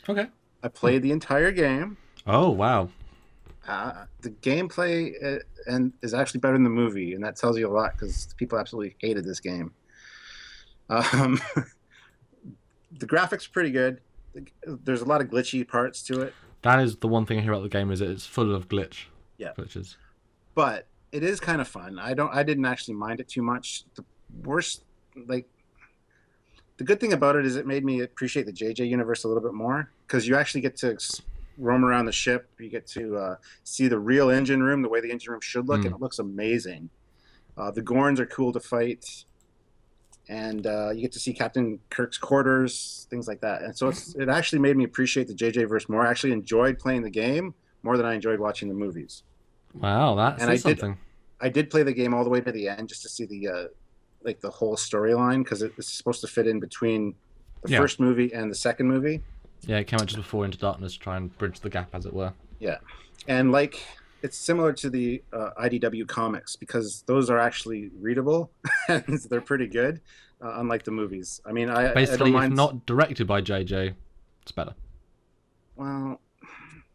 Okay. I played the entire game. Oh, wow. The gameplay is actually better than the movie, and that tells you a lot because people absolutely hated this game. The graphics are pretty good. There's a lot of glitchy parts to it. That is the one thing I hear about the game, is it's full of glitches. But it is kind of fun. I didn't actually mind it too much. The good thing about it is it made me appreciate the JJ universe a little bit more, because you actually get to roam around the ship. You get to see the real engine room, the way the engine room should look, and it looks amazing. The Gorns are cool to fight, and you get to see Captain Kirk's quarters, things like that. And so it actually made me appreciate the JJ verse more. I actually enjoyed playing the game more than I enjoyed watching the movies. Wow, that's something. I did play the game all the way to the end just to see the whole storyline, because it's supposed to fit in between the first movie and the second movie. Yeah, it came out just before Into Darkness to try and bridge the gap, as it were. Yeah, and it's similar to the IDW comics, because those are actually readable and they're pretty good, unlike the movies. I mean, basically, I don't mind... if not directed by JJ, it's better. Well,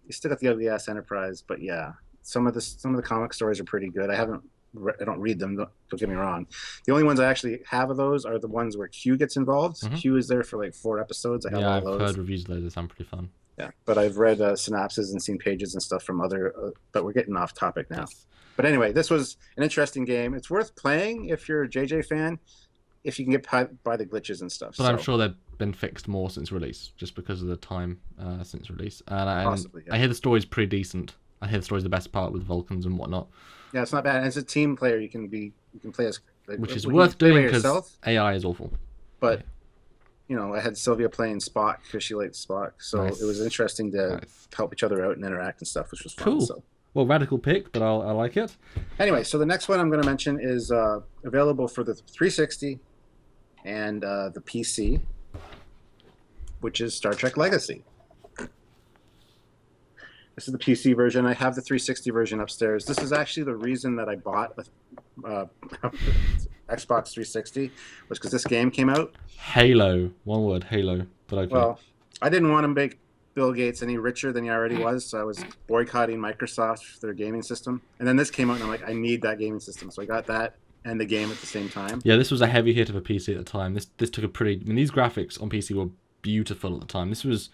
you still got the Ugly Ass Enterprise, but yeah, some of the comic stories are pretty good. I don't read them. Don't get me wrong. The only ones I actually have of those are the ones where Q gets involved. Mm-hmm. Q is there for like 4 episodes. I have all those. I've heard reviews of those. They sound pretty fun. Yeah, but I've read synopses and seen pages and stuff from other. But we're getting off topic now. Yes. But anyway, this was an interesting game. It's worth playing if you're a JJ fan, if you can get by the glitches and stuff. But I'm sure they've been fixed more since release, just because of the time since release. And possibly, yeah. I hear the story's pretty decent. I hear the story's the best part with Vulcans and whatnot. Yeah, it's not bad. As a team player, you can play as, which is worth doing, because AI is awful. But I had Sylvia playing Spock because she liked Spock, so It was interesting to help each other out and interact and stuff, which was fun. Cool. So. Well, radical pick, but I like it. Anyway, so the next one I'm going to mention is available for the 360 and the PC, which is Star Trek Legacy. This is the PC version. I have the 360 version upstairs. This is actually the reason that I bought Xbox 360, was because this game came out. Halo. One word, Halo. But okay. Well, I didn't want to make Bill Gates any richer than he already was, so I was boycotting Microsoft for their gaming system. And then this came out, and I'm like, I need that gaming system. So I got that and the game at the same time. Yeah, this was a heavy hit of a PC at the time. This took a pretty... I mean, these graphics on PC were beautiful at the time. This was...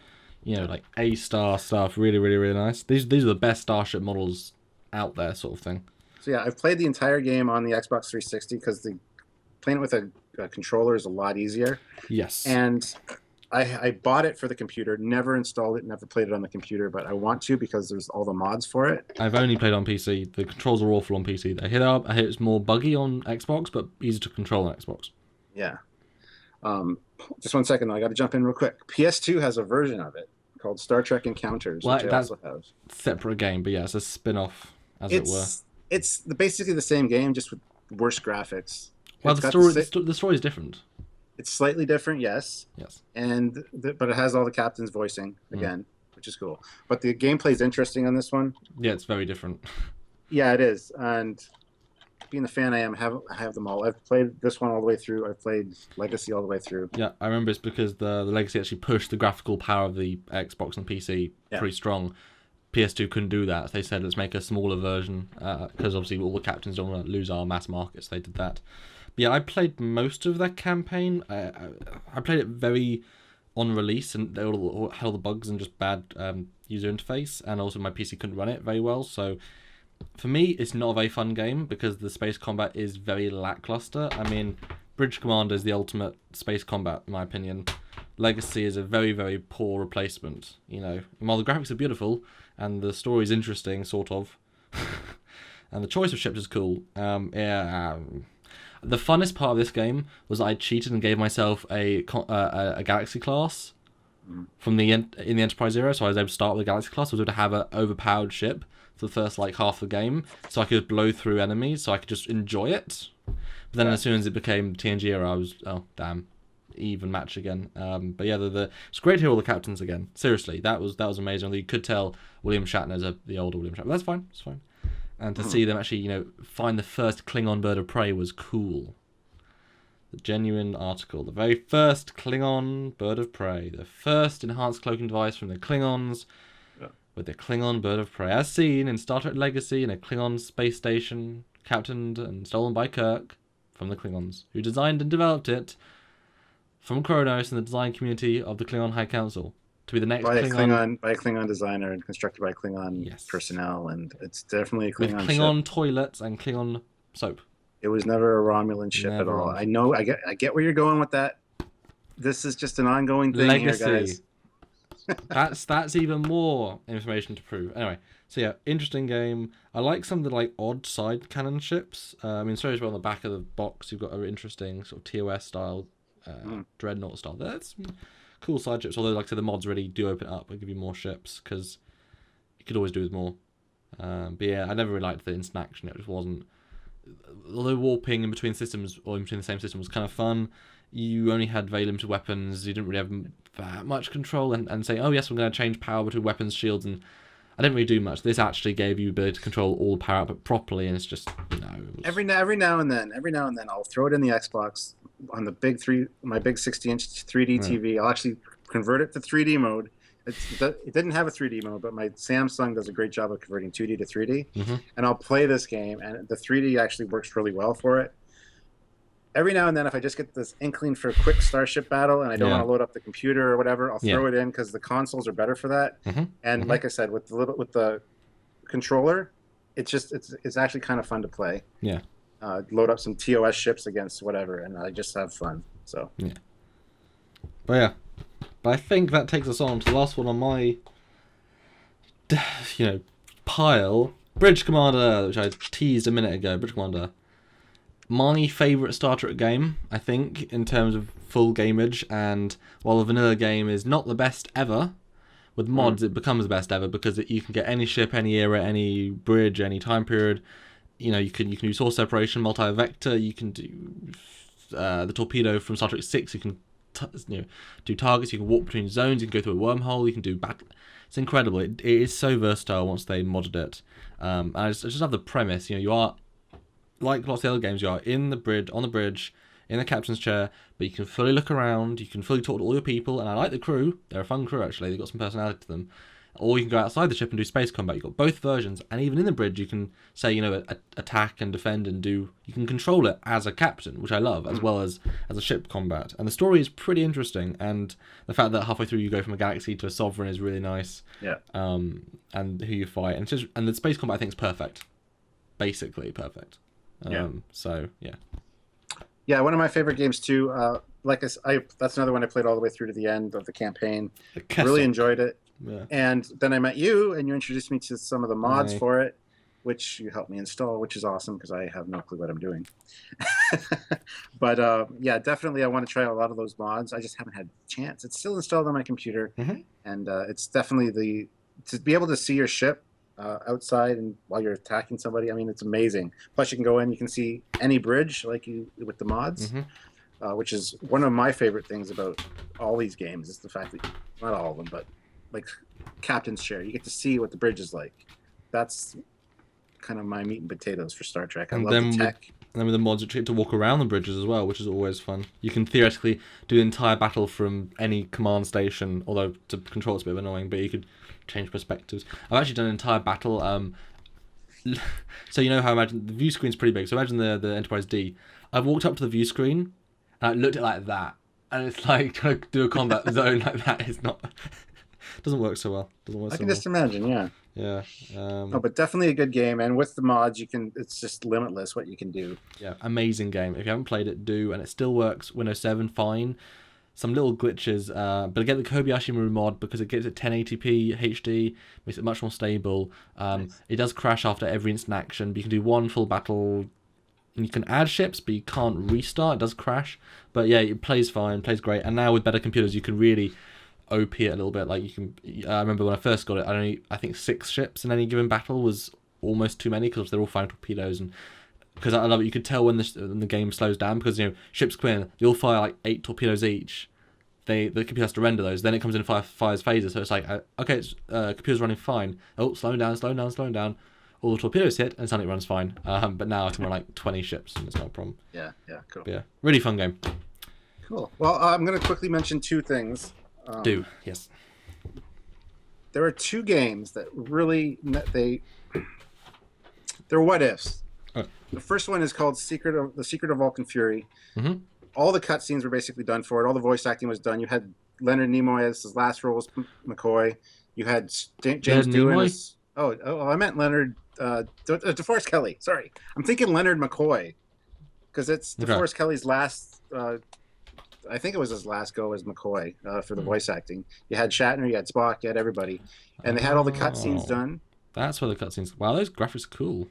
like A-star stuff, really, really, really nice. These are the best Starship models out there, sort of thing. So yeah, I've played the entire game on the Xbox 360 because playing it with a controller is a lot easier. Yes. And I bought it for the computer, never installed it, never played it on the computer, but I want to because there's all the mods for it. I've only played on PC. The controls are awful on PC. I hear it's more buggy on Xbox, but easy to control on Xbox. Yeah. Just 1 second though, I got to jump in real quick. PS2 has a version of it called Star Trek Encounters, which I also have. Separate game, but yeah, it's a spin-off, as it were. It's basically the same game, just with worse graphics. Well, the story is different. It's slightly different, yes. Yes. But it has all the captains voicing again, which is cool. But the gameplay is interesting on this one. Yeah, it's very different. Yeah, it is. And being the fan I am, I have them all. I've played this one all the way through. I've played Legacy all the way through. Yeah, I remember it's because the Legacy actually pushed the graphical power of the Xbox and PC pretty strong. PS2 couldn't do that, so they said let's make a smaller version, because obviously all the captains don't want to lose our mass markets. They did that. But yeah, I played most of that campaign. I played it very on release, and they all had all the bugs and just bad user interface, and also my PC couldn't run it very well, so... For me, it's not a very fun game because the space combat is very lackluster. I mean, Bridge Commander is the ultimate space combat, in my opinion. Legacy is a very, very poor replacement. While the graphics are beautiful and the story is interesting, sort of, and the choice of ships is cool. The funnest part of this game was I cheated and gave myself a Galaxy class from in the Enterprise era, so I was able to start with a Galaxy class. I was able to have an overpowered ship for the first half of the game, so I could blow through enemies, so I could just enjoy it. But then as soon as it became TNG era, I was, oh, damn, even match again. But yeah, it's great to hear all the captains again. Seriously, that was amazing. You could tell William Shatner's the older William Shatner. That's fine, it's fine. And to see them actually, find the first Klingon bird of prey was cool. The genuine article. The very first Klingon bird of prey. The first enhanced cloaking device from the Klingons with the Klingon bird of prey. As seen in Star Trek Legacy in a Klingon space station, captained and stolen by Kirk from the Klingons, who designed and developed it from Kronos and the design community of the Klingon High Council to be the next by a Klingon designer and constructed by Klingon personnel, and it's definitely a Klingon with Klingon ship. Toilets and Klingon soap. It was never a Romulan ship at all. I know. I get where you're going with that. This is just an ongoing thing Legacy. Here, guys. That's even more information to prove. Anyway, so yeah, interesting game. I like some of the odd side cannon ships. So as well on the back of the box, you've got an interesting sort of TOS style, dreadnought style. That's cool side ships. Although, like I said, the mods really do open it up and give you more ships because you could always do with more. But yeah, I never really liked the instant action. It just wasn't. Although warping in between systems or in between the same system was kind of fun, you only had very limited weapons. You didn't really have that much control and say, oh yes, we're going to change power between weapons, shields, and I didn't really do much. This actually gave you the ability to control all the power output properly, and it's just every now and then I'll throw it in the Xbox on the my big 60-inch 3D TV. I'll actually convert it to 3D mode. It didn't have a 3D mode, but my Samsung does a great job of converting 2D to 3D. And I'll play this game, and the 3D actually works really well for it. Every now and then, if I just get this inkling for a quick starship battle and I don't want to load up the computer or whatever, I'll throw it in because the consoles are better for that. And like I said, with the controller, it's actually kind of fun to play. Yeah. Load up some TOS ships against whatever, and I just have fun. So. Yeah. But yeah. But I think that takes us on to the last one on my, pile. Bridge Commander, which I teased a minute ago. Bridge Commander. My favourite Star Trek game, I think, in terms of full gameage. And while the vanilla game is not the best ever, with mods it becomes the best ever because you can get any ship, any era, any bridge, any time period. You can do source separation, multi-vector. You can do the torpedo from Star Trek 6. You can do targets. You can walk between zones. You can go through a wormhole. You can do battle. It's incredible. It is so versatile once they modded it. I just love the premise. You are like lots of other games. You are on the bridge, in the captain's chair, but you can fully look around. You can fully talk to all your people. And I like the crew. They're a fun crew actually. They've got some personality to them. Or you can go outside the ship and do space combat. You've got both versions, and even in the bridge, you can say, attack and defend and do. You can control it as a captain, which I love, as well as a ship combat. And the story is pretty interesting, and the fact that halfway through you go from a galaxy to a sovereign is really nice. Yeah. And who you fight, and the space combat I think is perfect, basically perfect. So yeah. Yeah, one of my favorite games too. That's another one I played all the way through to the end of the campaign. Really enjoyed it. Yeah. And then I met you, and you introduced me to some of the mods for it, which you helped me install, which is awesome because I have no clue what I'm doing. But definitely I want to try a lot of those mods. I just haven't had a chance. It's still installed on my computer, and it's definitely to be able to see your ship outside and while you're attacking somebody. I mean, it's amazing. Plus, you can go in, you can see any bridge with the mods. Which is one of my favorite things about all these games. Is the fact that not all of them, but like Captain's Chair, you get to see what the bridge is like. That's kind of my meat and potatoes for Star Trek. I love the tech. And then with the mods, you get to walk around the bridges as well, which is always fun. You can theoretically do the entire battle from any command station, although to control it's a bit annoying, but you could change perspectives. I've actually done an entire battle. So how I imagine the view screen's pretty big. So imagine the Enterprise D. I've walked up to the view screen and I looked at it like that, and it's like trying to do a combat zone like that is not. Doesn't work so well. I can just imagine, yeah. Yeah. But definitely a good game, and with the mods, it's just limitless what you can do. Yeah, amazing game. If you haven't played it, do, and it still works. Windows 7, fine. Some little glitches, but get the Kobayashi Maru mod because it gives it 1080p HD, makes it much more stable. Nice. It does crash after every instant action, but you can do one full battle. And you can add ships, but you can't restart. It does crash, but yeah, it plays fine, plays great. And now with better computers, you can really OP it a little bit. Like you can. I remember when I first got it, I think 6 ships in any given battle was almost too many because they're all firing torpedoes, and because I love it. You could tell when the game slows down because ships come in, they all fire like 8 torpedoes each. The computer has to render those. Then it comes in fires phases. So it's like okay, computer's running fine. Oh, slowing down. All the torpedoes hit and suddenly it runs fine. But now I can run like 20 ships and it's not a problem. Yeah, cool. But yeah, really fun game. Cool. Well, I'm going to quickly mention 2 things. Yes. There are 2 games that really they're what ifs. The first one is called The Secret of Vulcan Fury. Mm-hmm. All the cutscenes were basically done for it. All the voice acting was done. You had Leonard Nimoy as his last role was McCoy. You had James Doohan as... Oh, I meant Leonard... DeForest Kelly. Sorry. I'm thinking Leonard McCoy. Because it's DeForest Kelly's last... I think it was his last go as McCoy for the voice acting. You had Shatner, you had Spock, you had everybody. And they had all the cutscenes done. That's where the cutscenes... Wow, those graphics are cool.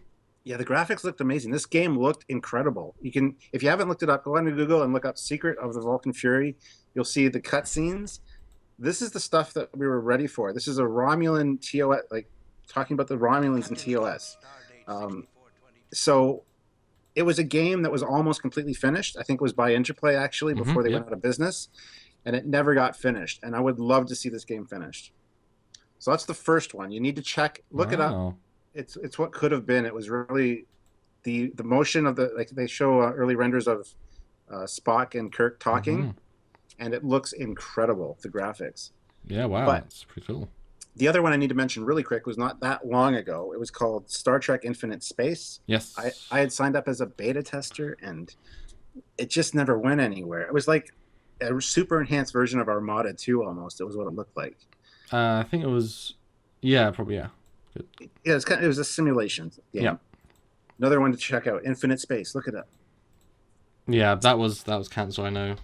Yeah, the graphics looked amazing. This game looked incredible. You can, if you haven't looked it up, go on to Google and look up Secret of the Vulcan Fury. You'll see the cutscenes. This is the stuff that we were ready for. This is a Romulan TOS, like talking about the Romulans in TOS. So it was a game that was almost completely finished. I think it was by Interplay actually before they went out of business, and it never got finished. And I would love to see this game finished. So that's the first one. You need to look it up. It's what could have been. It was really the motion of they show early renders of Spock and Kirk talking, and it looks incredible, the graphics. Yeah, wow, that's pretty cool. The other one I need to mention really quick was not that long ago. It was called Star Trek Infinite Space. Yes. I had signed up as a beta tester, and it just never went anywhere. It was like a super enhanced version of Armada 2 almost. It was what it looked like. I think it was... Yeah, probably, yeah. Yeah, it was a simulation game. Yeah. Another one to check out, Infinite Space. Look it up. Yeah, that was cancelled, I know.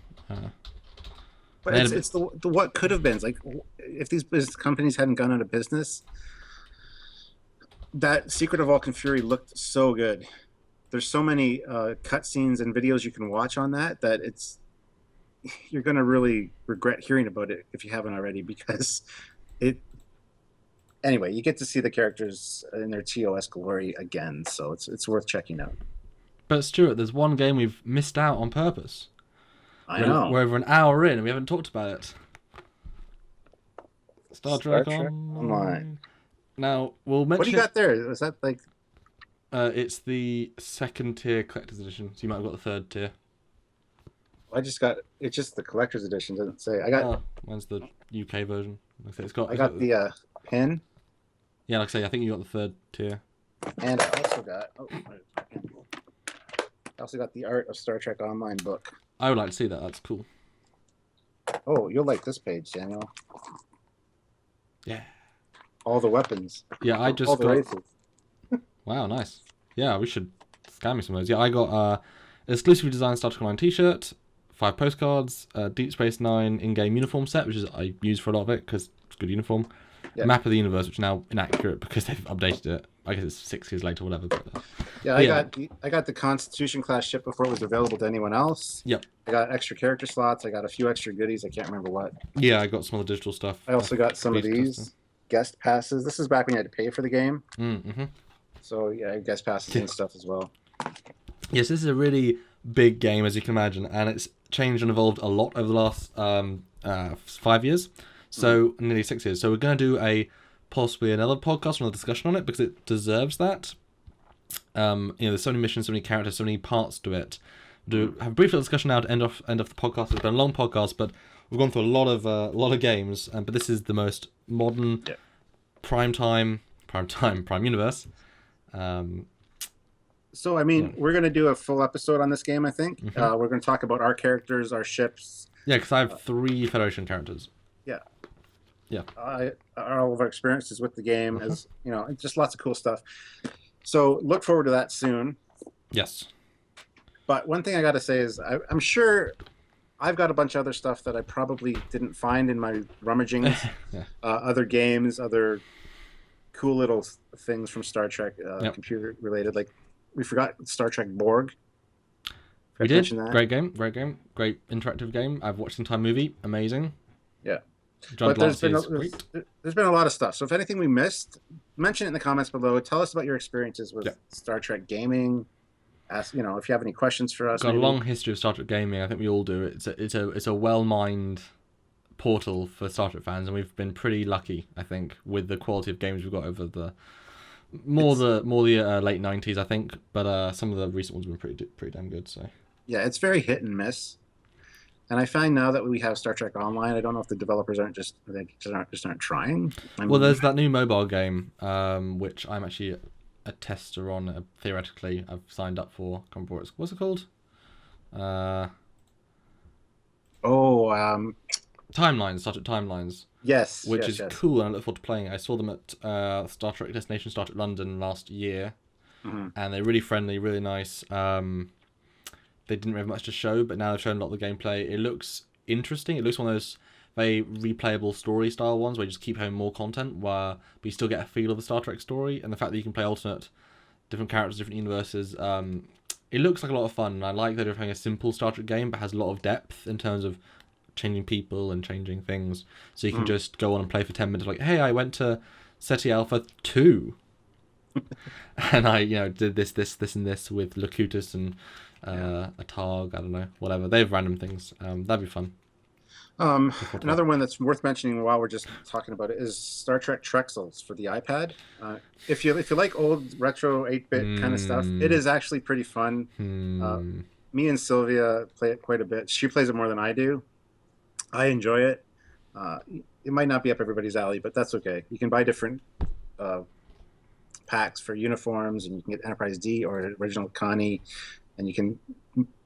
But it's the what could have been. It's like if these business companies hadn't gone out of business, that Secret of Vulcan Fury looked so good. There's so many cutscenes and videos you can watch on that you're going to really regret hearing about it if you haven't already, because anyway, you get to see the characters in their TOS glory again, so it's worth checking out. But Stuart, there's one game we've missed out on purpose. I know. We're over an hour in and we haven't talked about it. Star Trek Online. Now, we'll mention... What do you got there? Is that like... it's the 2nd tier collector's edition, so you might have got the 3rd tier. It's just the collector's edition, doesn't say. Mine's the UK version. Like I say, I got the pin. Yeah, like I say, I think you got the 3rd tier. And I also got the Art of Star Trek Online book. I would like to see that. That's cool. Oh, you'll like this page, Daniel. Yeah. All the weapons. Yeah, I just got... races. Wow, nice. Yeah, we should scan me some of those. Yeah, I got exclusively designed Star Trek Online t-shirt, 5 postcards, Deep Space Nine in-game uniform set, which is I use for a lot of it because it's a good uniform. Yep. Map of the universe, which is now inaccurate because they've updated it. I guess it's 6 years later or whatever. But, I got the Constitution class ship before it was available to anyone else. Yep. I got extra character slots. I got a few extra goodies. I can't remember what. Yeah, I got some of the digital stuff. I also got some of these guest passes. This is back when you had to pay for the game. Mm-hmm. So yeah, guest passes and stuff as well. Yes, this is a really big game, as you can imagine, and it's changed and evolved a lot over the last 5 years. So nearly 6 years. So we're going to do possibly another podcast, another discussion on it, because it deserves that. There's so many missions, so many characters, so many parts to it. We'll have a brief little discussion now to end off the podcast. It's been a long podcast, but we've gone through a lot of games. But this is the most modern, prime universe. So I mean, we're going to do a full episode on this game. I think we're going to talk about our characters, our ships. Yeah, because I have 3 Federation characters. Yeah. All of our experiences with the game is, just lots of cool stuff. So look forward to that soon. Yes. But one thing I got to say is I'm sure I've got a bunch of other stuff that I probably didn't find in my rummagings. Other games, other cool little things from Star Trek, computer related. Like we forgot Star Trek Borg. We did. Great game. Great interactive game. I've watched the entire movie. Amazing. Yeah. John but there's been a lot of stuff. So if anything we missed, mention it in the comments below. Tell us about your experiences with Star Trek gaming. ask, you know, if you have any questions for us. Got a long history of Star Trek gaming. I think we all do. It's a well-mined portal for Star Trek fans, and we've been pretty lucky, I think, with the quality of games we've got over the late 90s, I think, but some of the recent ones have been pretty damn good. So yeah, it's very hit and miss. And I find now that we have Star Trek Online, I don't know if the developers aren't trying. Well, there's that new mobile game, which I'm actually a tester on. Theoretically, I've signed up for. I can't remember what's it called? Timelines, Star Trek Timelines. Yes, which is cool, and I look forward to playing it. I saw them at Star Trek Destination Star Trek London last year, and they're really friendly, really nice. They didn't have much to show, but now they've shown a lot of the gameplay. It looks interesting. It looks one of those very replayable story style ones where you just keep having more content, but you still get a feel of the Star Trek story, and the fact that you can play alternate, different characters, different universes. It looks like a lot of fun, and I like that they're having a simple Star Trek game, but has a lot of depth in terms of changing people and changing things. So you can just go on and play for 10 minutes, like, hey, I went to SETI Alpha 2, and I, did this, and this with Locutus and a Targ, I don't know, whatever. They have random things. That'd be fun. Another one that's worth mentioning while we're just talking about it is Star Trek Trexels for the iPad. If you like old retro 8-bit kind of stuff, it is actually pretty fun. Me and Sylvia play it quite a bit. She plays it more than I do. I enjoy it. It might not be up everybody's alley, but that's okay. You can buy different packs for uniforms, and you can get Enterprise D or original Connie, and you can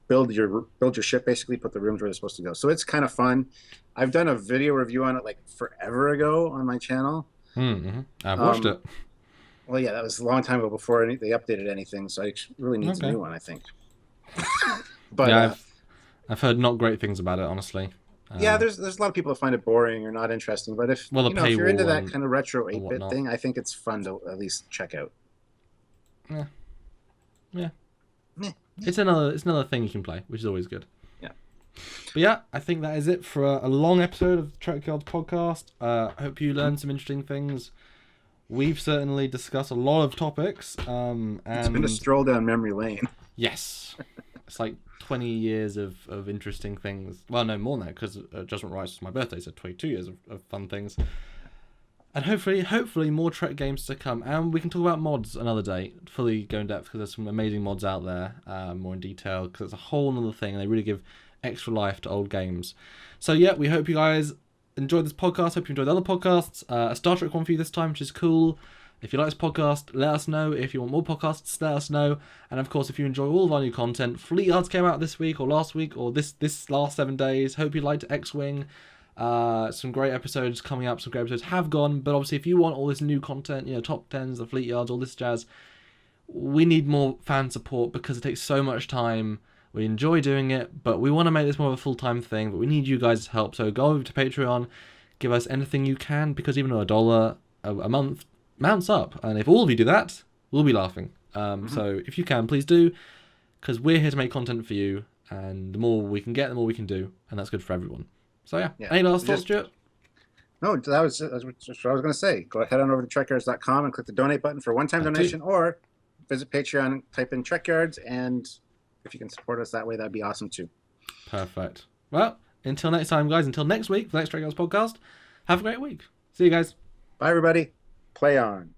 build your ship, basically put the rooms where they're supposed to go. So it's kind of fun. I've done a video review on it like forever ago on my channel. I've watched it. Well, yeah, that was a long time ago before they updated anything, so it really needs a new one, I think. But yeah, I've heard not great things about it, honestly. Yeah, there's a lot of people that find it boring or not interesting, but if you're into that kind of retro 8-bit thing, I think it's fun to at least check out. Yeah. It's another thing you can play, which is always good. Yeah. But yeah, I think that is it for a long episode of Trekyards podcast. I hope you learned some interesting things. We've certainly discussed a lot of topics. And it's been a stroll down memory lane. Yes. It's like 20 years of interesting things. Well, no, more than that, because Judgement Rights was my birthday, so 22 years of fun things. And hopefully more Trek games to come. And we can talk about mods another day, fully go in depth, because there's some amazing mods out there, more in detail, because it's a whole other thing, and they really give extra life to old games. So yeah, we hope you guys enjoyed this podcast. Hope you enjoyed the other podcasts. A Star Trek one for you this time, which is cool. If you like this podcast, let us know. If you want more podcasts, let us know. And of course, if you enjoy all of our new content, Fleet Yards came out this week or last week or this last 7 days. Hope you liked X-Wing. Some great episodes coming up. Some great episodes have gone. But obviously, if you want all this new content, top 10s, the Fleet Yards, all this jazz, we need more fan support because it takes so much time. We enjoy doing it, but we want to make this more of a full-time thing. But we need you guys' help. So go over to Patreon, give us anything you can, because even $1 a month mounts up, and if all of you do that, we'll be laughing. So if you can, please do, because we're here to make content for you, and the more we can get, the more we can do, and that's good for everyone. So yeah. Any last thoughts, Stuart? No, that was what I was going to say. Go ahead on over to Trekyards.com and click the donate button for a one-time donation, or visit Patreon and type in Trekyards, and if you can support us that way, that'd be awesome too. Perfect. Well, until next time, guys, until next week for the next Trekyards podcast, have a great week. See you guys. Bye, everybody. Play on.